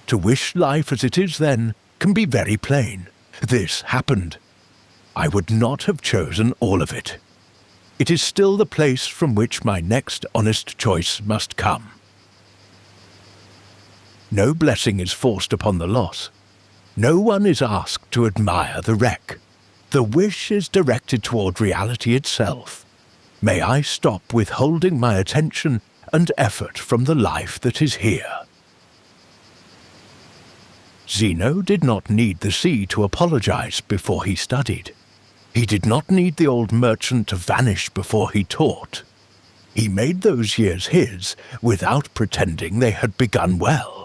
To wish life as it is, then, can be very plain. This happened. I would not have chosen all of it. It is still the place from which my next honest choice must come. No blessing is forced upon the loss. No one is asked to admire the wreck. The wish is directed toward reality itself. May I stop withholding my attention and effort from the life that is here. Zeno did not need the sea to apologize before he studied. He did not need the old merchant to vanish before he taught. He made those years his without pretending they had begun well.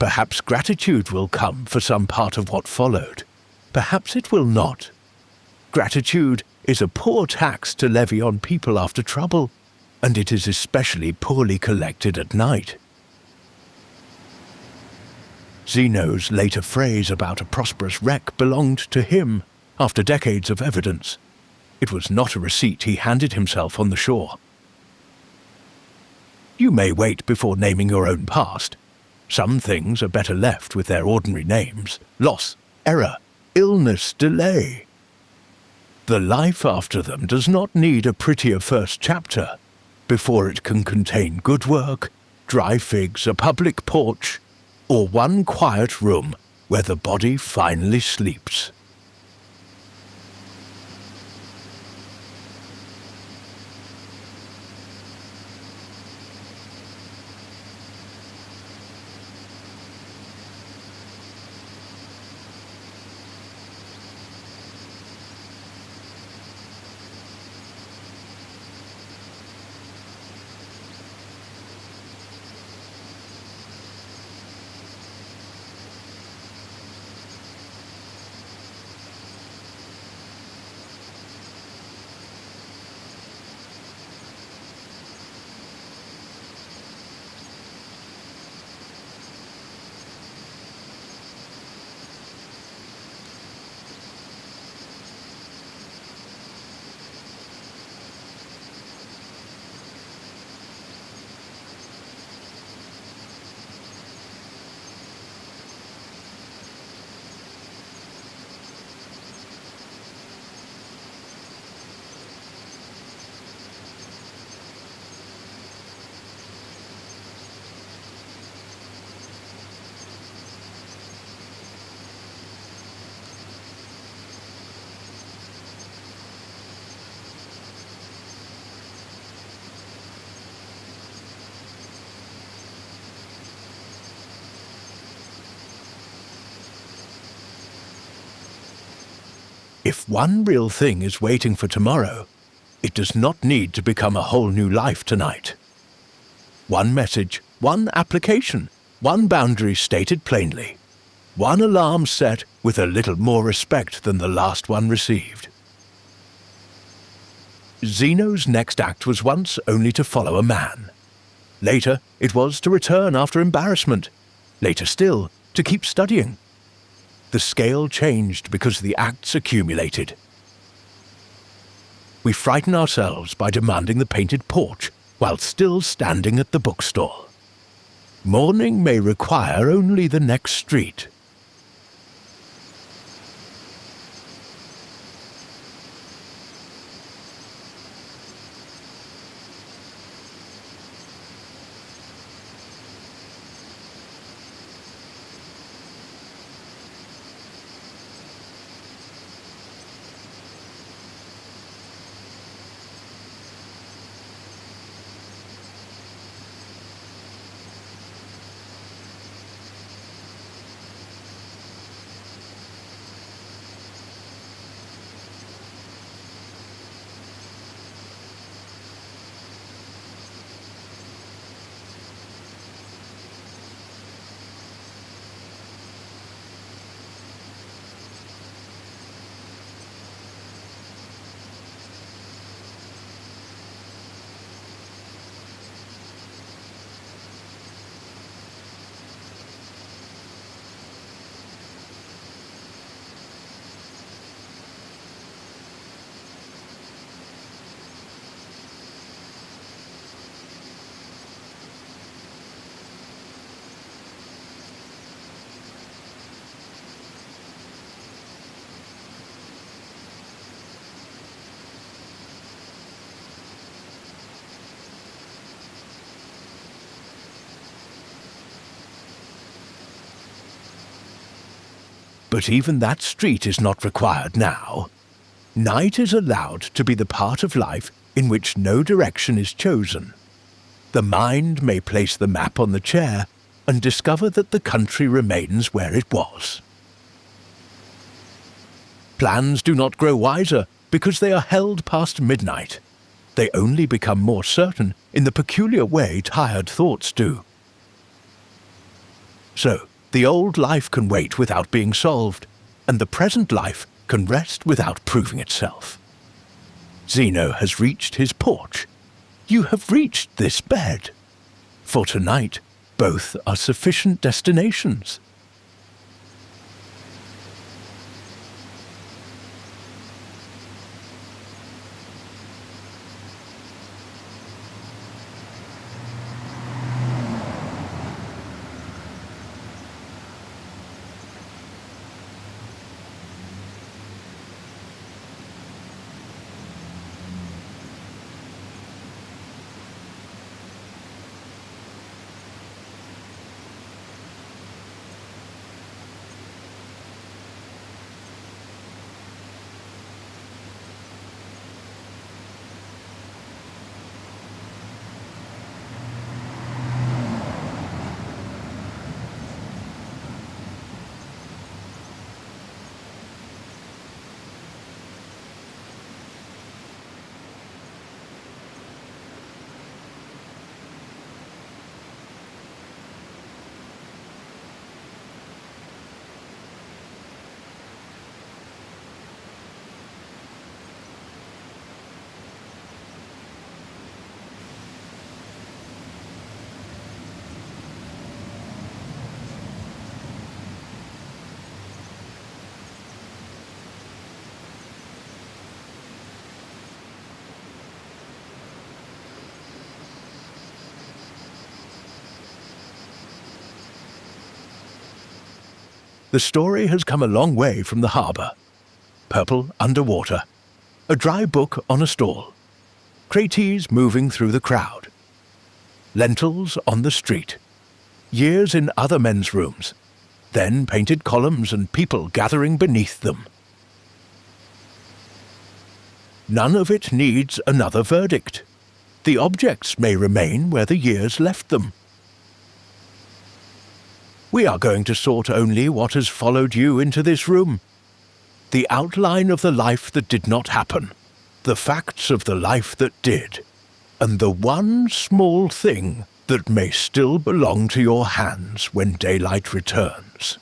Perhaps gratitude will come for some part of what followed. Perhaps it will not. Gratitude is a poor tax to levy on people after trouble, and it is especially poorly collected at night. Zeno's later phrase about a prosperous wreck belonged to him after decades of evidence. It was not a receipt he handed himself on the shore. You may wait before naming your own past. Some things are better left with their ordinary names: loss, error, illness, delay. The life after them does not need a prettier first chapter before it can contain good work, dry figs, a public porch, or one quiet room where the body finally sleeps. If one real thing is waiting for tomorrow, it does not need to become a whole new life tonight. One message, one application, one boundary stated plainly, one alarm set with a little more respect than the last one received. Zeno's next act was once only to follow a man. Later, it was to return after embarrassment. Later still, to keep studying. The scale changed because the acts accumulated. We frighten ourselves by demanding the painted porch while still standing at the bookstall. Morning may require only the next street. But even that street is not required now. Night is allowed to be the part of life in which no direction is chosen. The mind may place the map on the chair and discover that the country remains where it was. Plans do not grow wiser because they are held past midnight. They only become more certain in the peculiar way tired thoughts do. So, the old life can wait without being solved, and the present life can rest without proving itself. Zeno has reached his porch. You have reached this bed. For tonight, both are sufficient destinations. The story has come a long way from the harbour. Purple underwater. A dry book on a stall. Crates moving through the crowd. Lentils on the street. Years in other men's rooms. Then painted columns and people gathering beneath them. None of it needs another verdict. The objects may remain where the years left them. We are going to sort only what has followed you into this room. the outline of the life that did not happen, the facts of the life that did, and the one small thing that may still belong to your hands when daylight returns.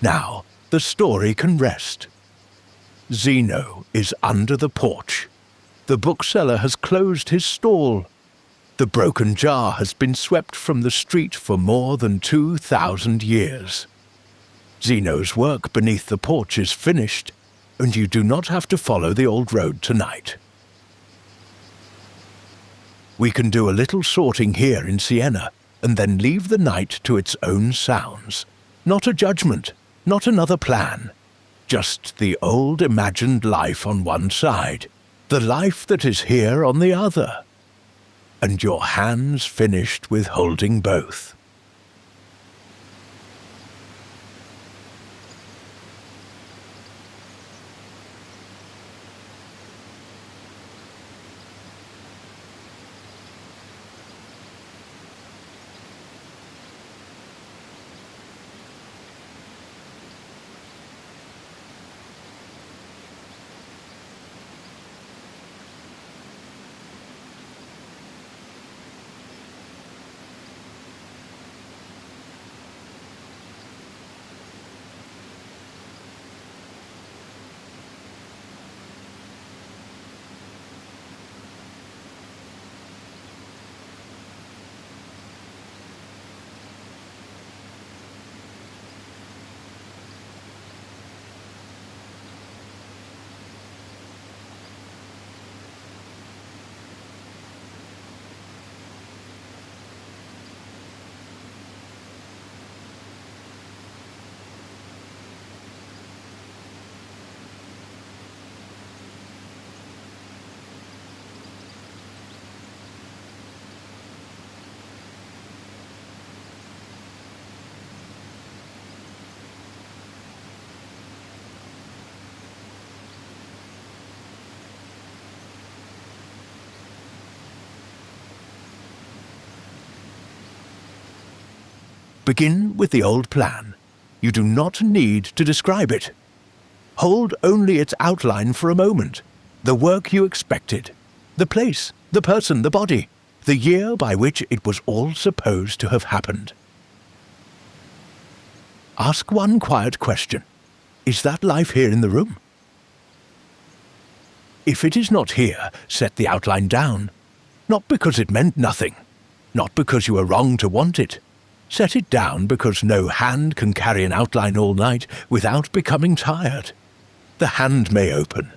Now, the story can rest. Zeno is under the porch. The bookseller has closed his stall. The broken jar has been swept from the street for more than 2,000 years. Zeno's work beneath the porch is finished, and you do not have to follow the old road tonight. We can do a little sorting here in Siena, and then leave the night to its own sounds. Not a judgment, not another plan. Just the old imagined life on one side, the life that is here on the other, and your hands finished with holding both. Begin with the old plan. You do not need to describe it. Hold only its outline for a moment. The work you expected. The place, the person, the body. The year by which it was all supposed to have happened. Ask one quiet question. Is that life here in the room? If it is not here, set the outline down. Not because it meant nothing. Not because you were wrong to want it. Set it down because no hand can carry an outline all night without becoming tired. The hand may open.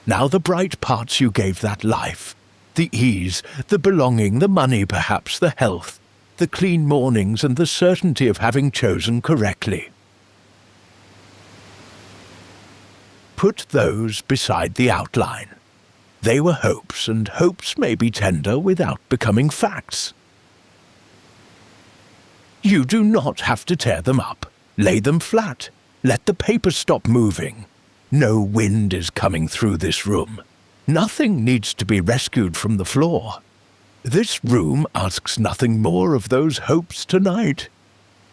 Now the bright parts you gave that life, the ease, the belonging, the money perhaps, the health, the clean mornings and the certainty of having chosen correctly. Put those beside the outline. They were hopes, and hopes may be tender without becoming facts. You do not have to tear them up. Lay them flat. Let the paper stop moving. No wind is coming through this room. Nothing needs to be rescued from the floor. This room asks nothing more of those hopes tonight.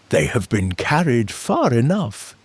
They have been carried far enough.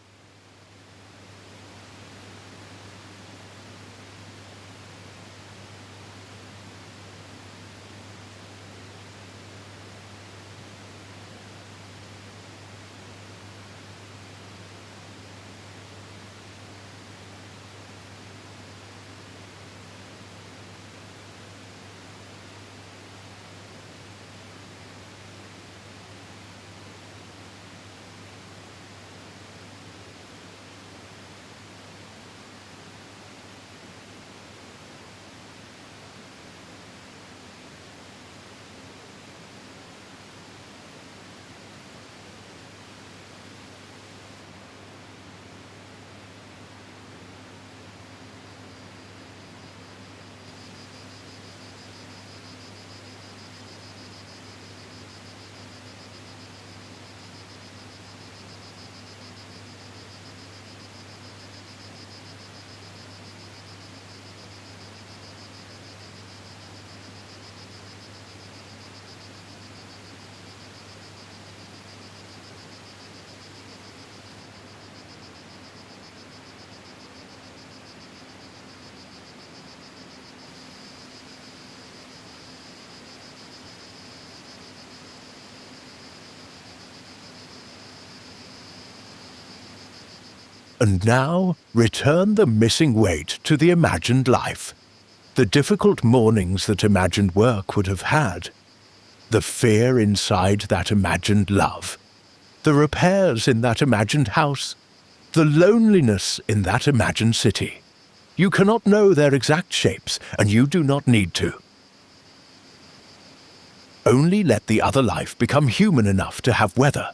And now return the missing weight to the imagined life, the difficult mornings that imagined work would have had, the fear inside that imagined love, the repairs in that imagined house, the loneliness in that imagined city. You cannot know their exact shapes, and you do not need to. Only let the other life become human enough to have weather,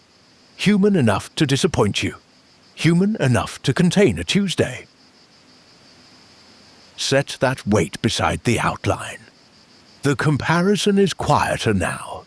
human enough to disappoint you, human enough to contain a Tuesday. Set that weight beside the outline. The comparison is quieter now.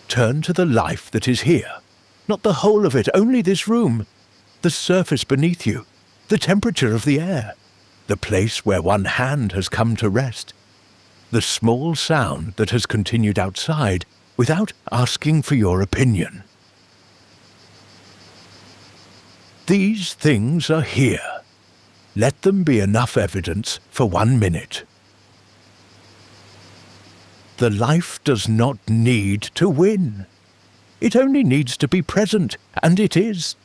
Turn to the life that is here. Not the whole of it, only this room. The surface beneath you, the temperature of the air, the place where one hand has come to rest, the small sound that has continued outside without asking for your opinion. These things are here. Let them be enough evidence for 1 minute. The life does not need to win. It only needs to be present, and it is.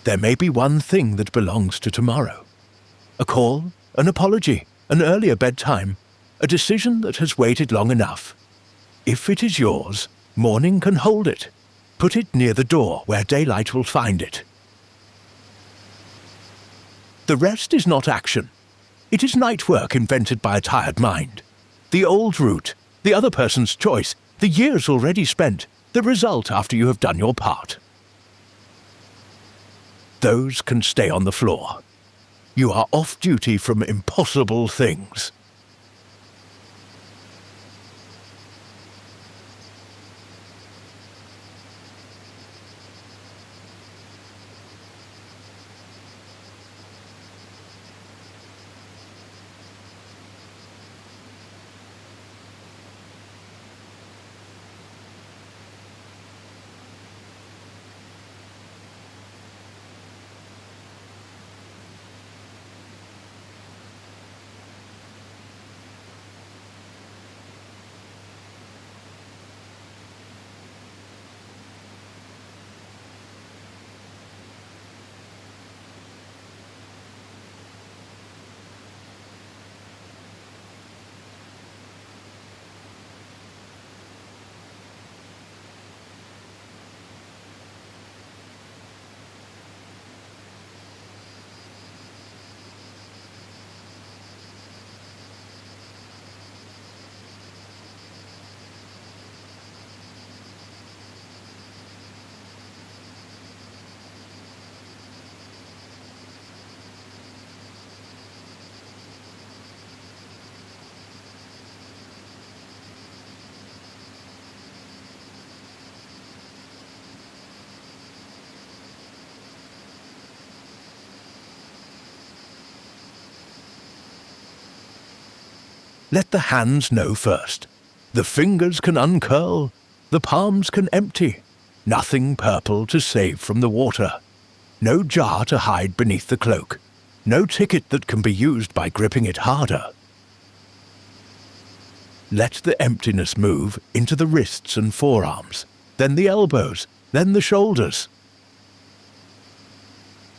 There may be one thing that belongs to tomorrow. A call, an apology, an earlier bedtime, a decision that has waited long enough. If it is yours, morning can hold it. Put it near the door where daylight will find it. The rest is not action. It is night work invented by a tired mind. The old route, the other person's choice, the years already spent, the result after you have done your part. Those can stay on the floor. You are off duty from impossible things. Let the hands know first. The fingers can uncurl, the palms can empty. Nothing purple to save from the water. No jar to hide beneath the cloak. No ticket that can be used by gripping it harder. Let the emptiness move into the wrists and forearms, then the elbows, then the shoulders.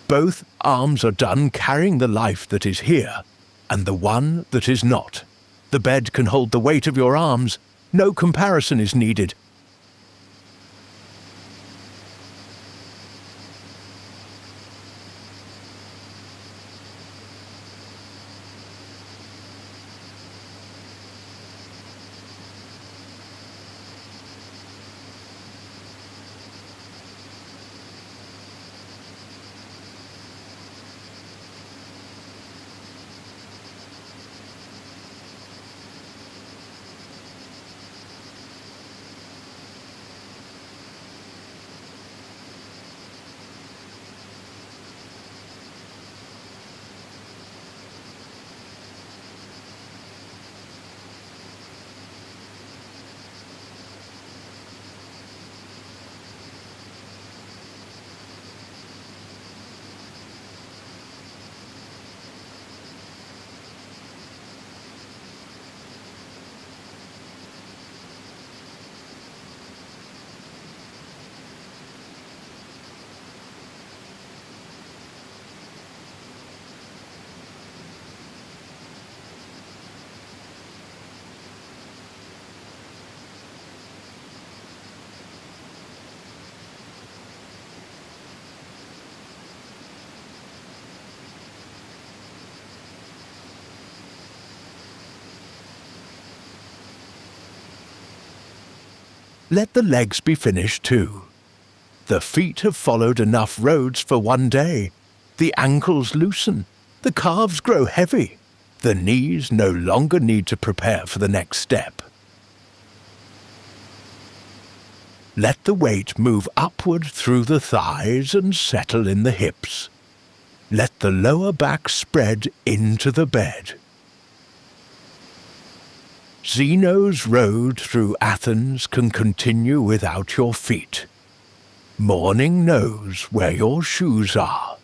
Both arms are done carrying the life that is here, and the one that is not. The bed can hold the weight of your arms. No comparison is needed. Let the legs be finished too. The feet have followed enough roads for one day. The ankles loosen. The calves grow heavy. The knees no longer need to prepare for the next step. Let the weight move upward through the thighs and settle in the hips. Let the lower back spread into the bed. Zeno's road through Athens can continue without your feet. Morning knows where your shoes are.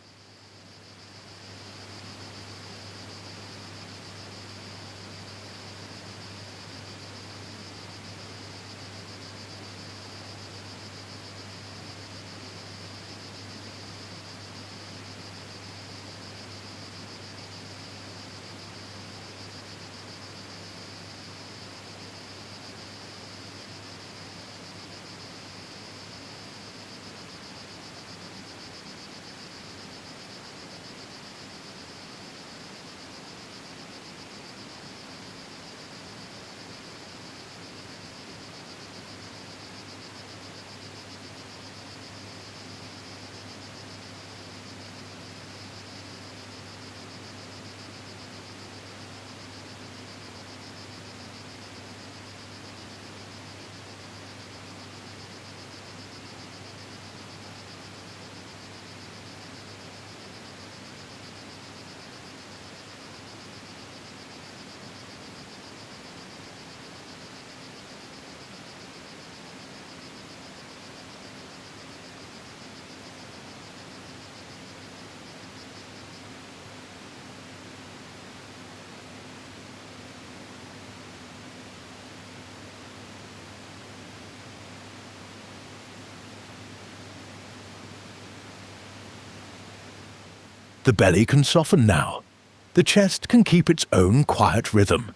The belly can soften now. The chest can keep its own quiet rhythm.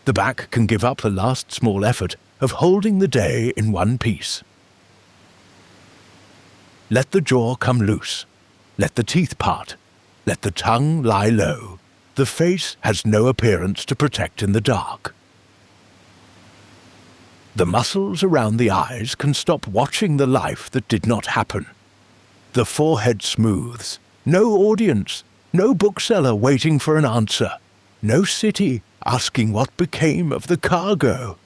The back can give up the last small effort of holding the day in one piece. Let the jaw come loose. Let the teeth part. Let the tongue lie low. The face has no appearance to protect in the dark. The muscles around the eyes can stop watching the life that did not happen. The forehead smooths. No audience, no bookseller waiting for an answer, no city asking what became of the cargo.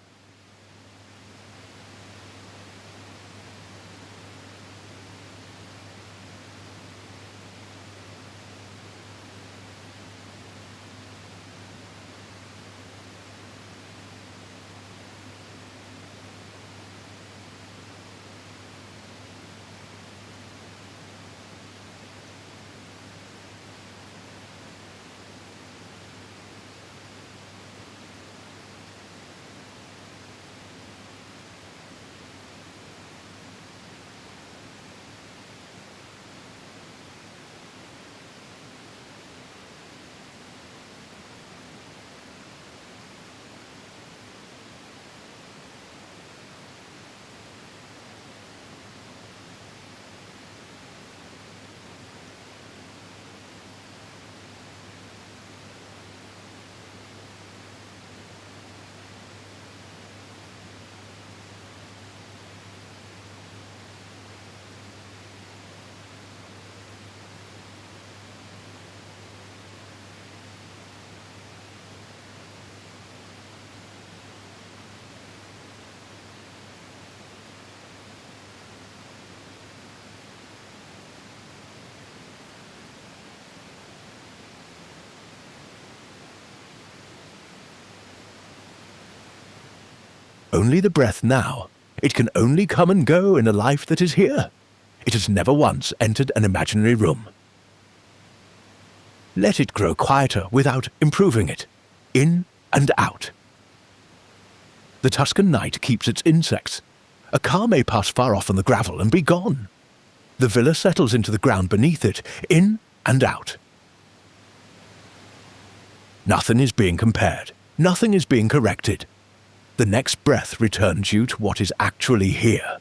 Only the breath now. It can only come and go in a life that is here. It has never once entered an imaginary room. Let it grow quieter without improving it. In and out. The Tuscan night keeps its insects. A car may pass far off on the gravel and be gone. The villa settles into the ground beneath it. In and out. Nothing is being compared. Nothing is being corrected. The next breath returns you to what is actually here.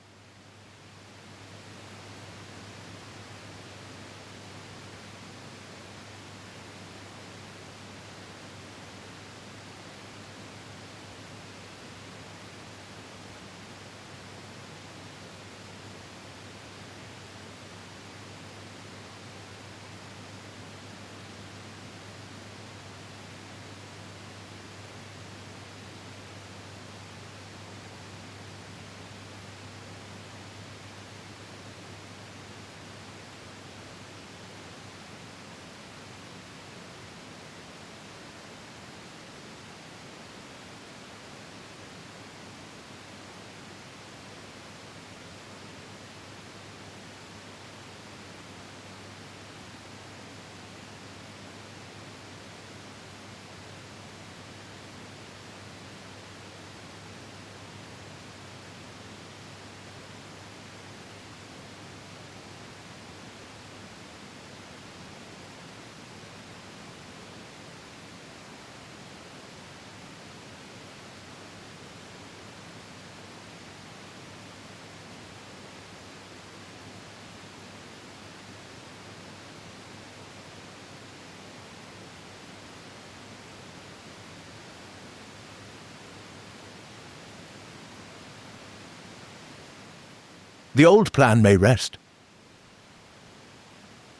The old plan may rest.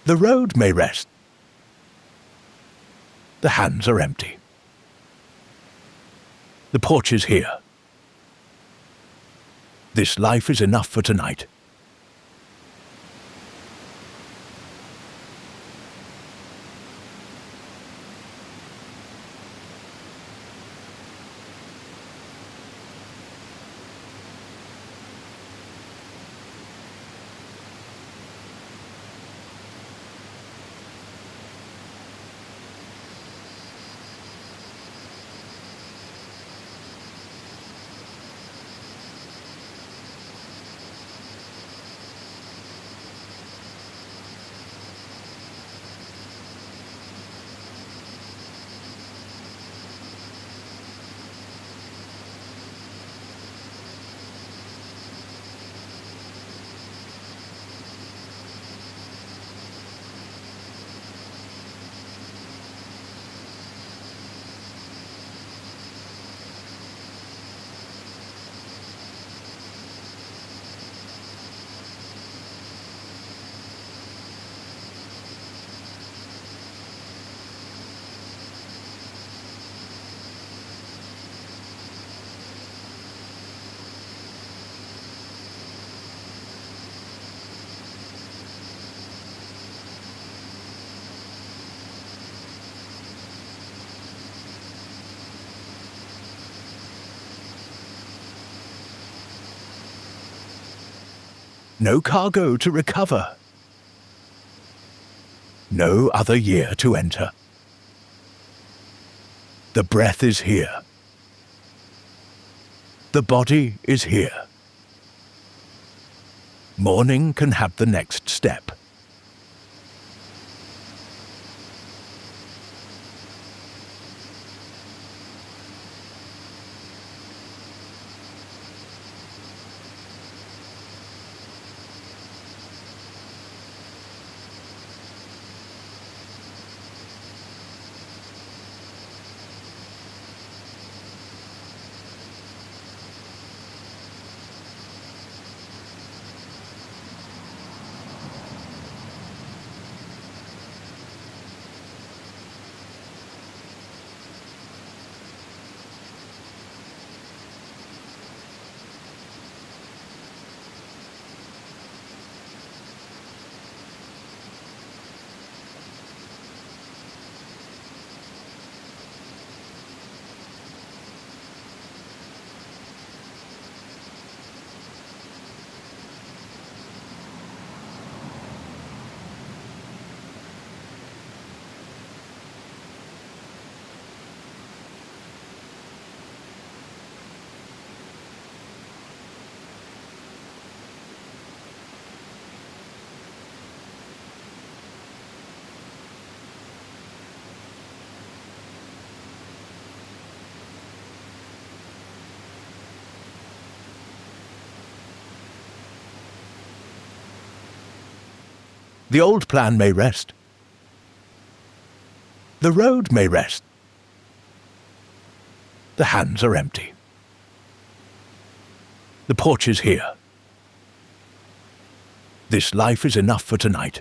The road may rest. The hands are empty. The porch is here. This life is enough for tonight. No cargo to recover. No other year to enter. The breath is here. The body is here. Morning can have the next step. The old plan may rest. The road may rest. The hands are empty. The porch is here. This life is enough for tonight.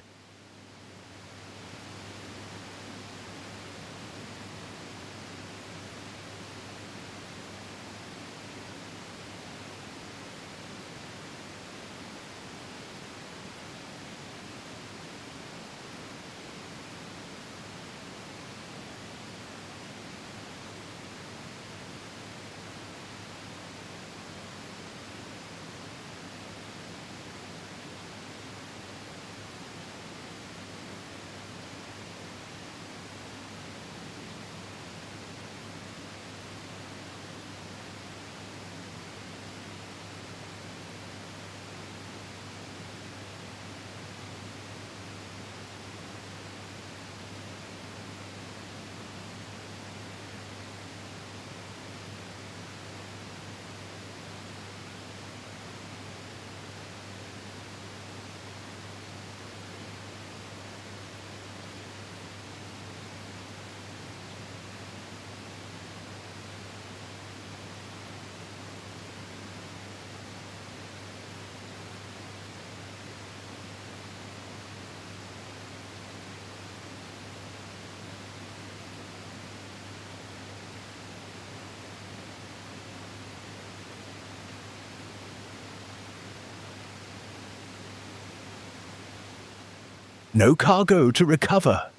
No cargo to recover.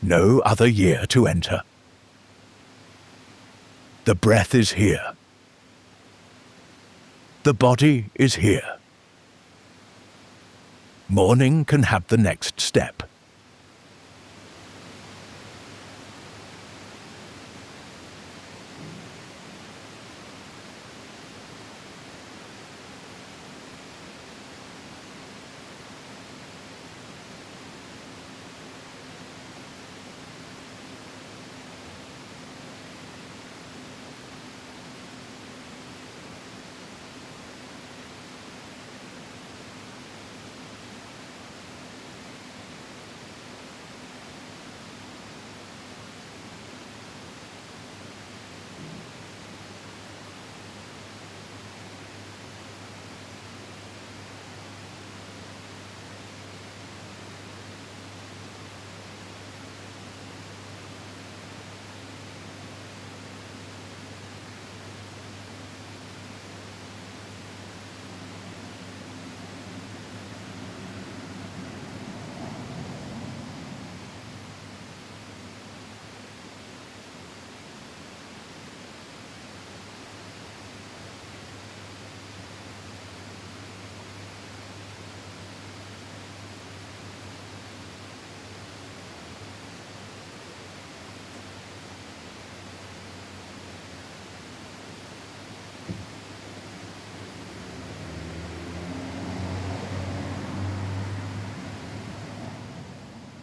No other year to enter. The breath is here. The body is here. Morning can have the next step.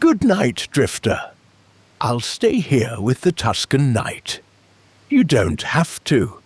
Good night, Drifter. I'll stay here with the Tuscan Knight. You don't have to.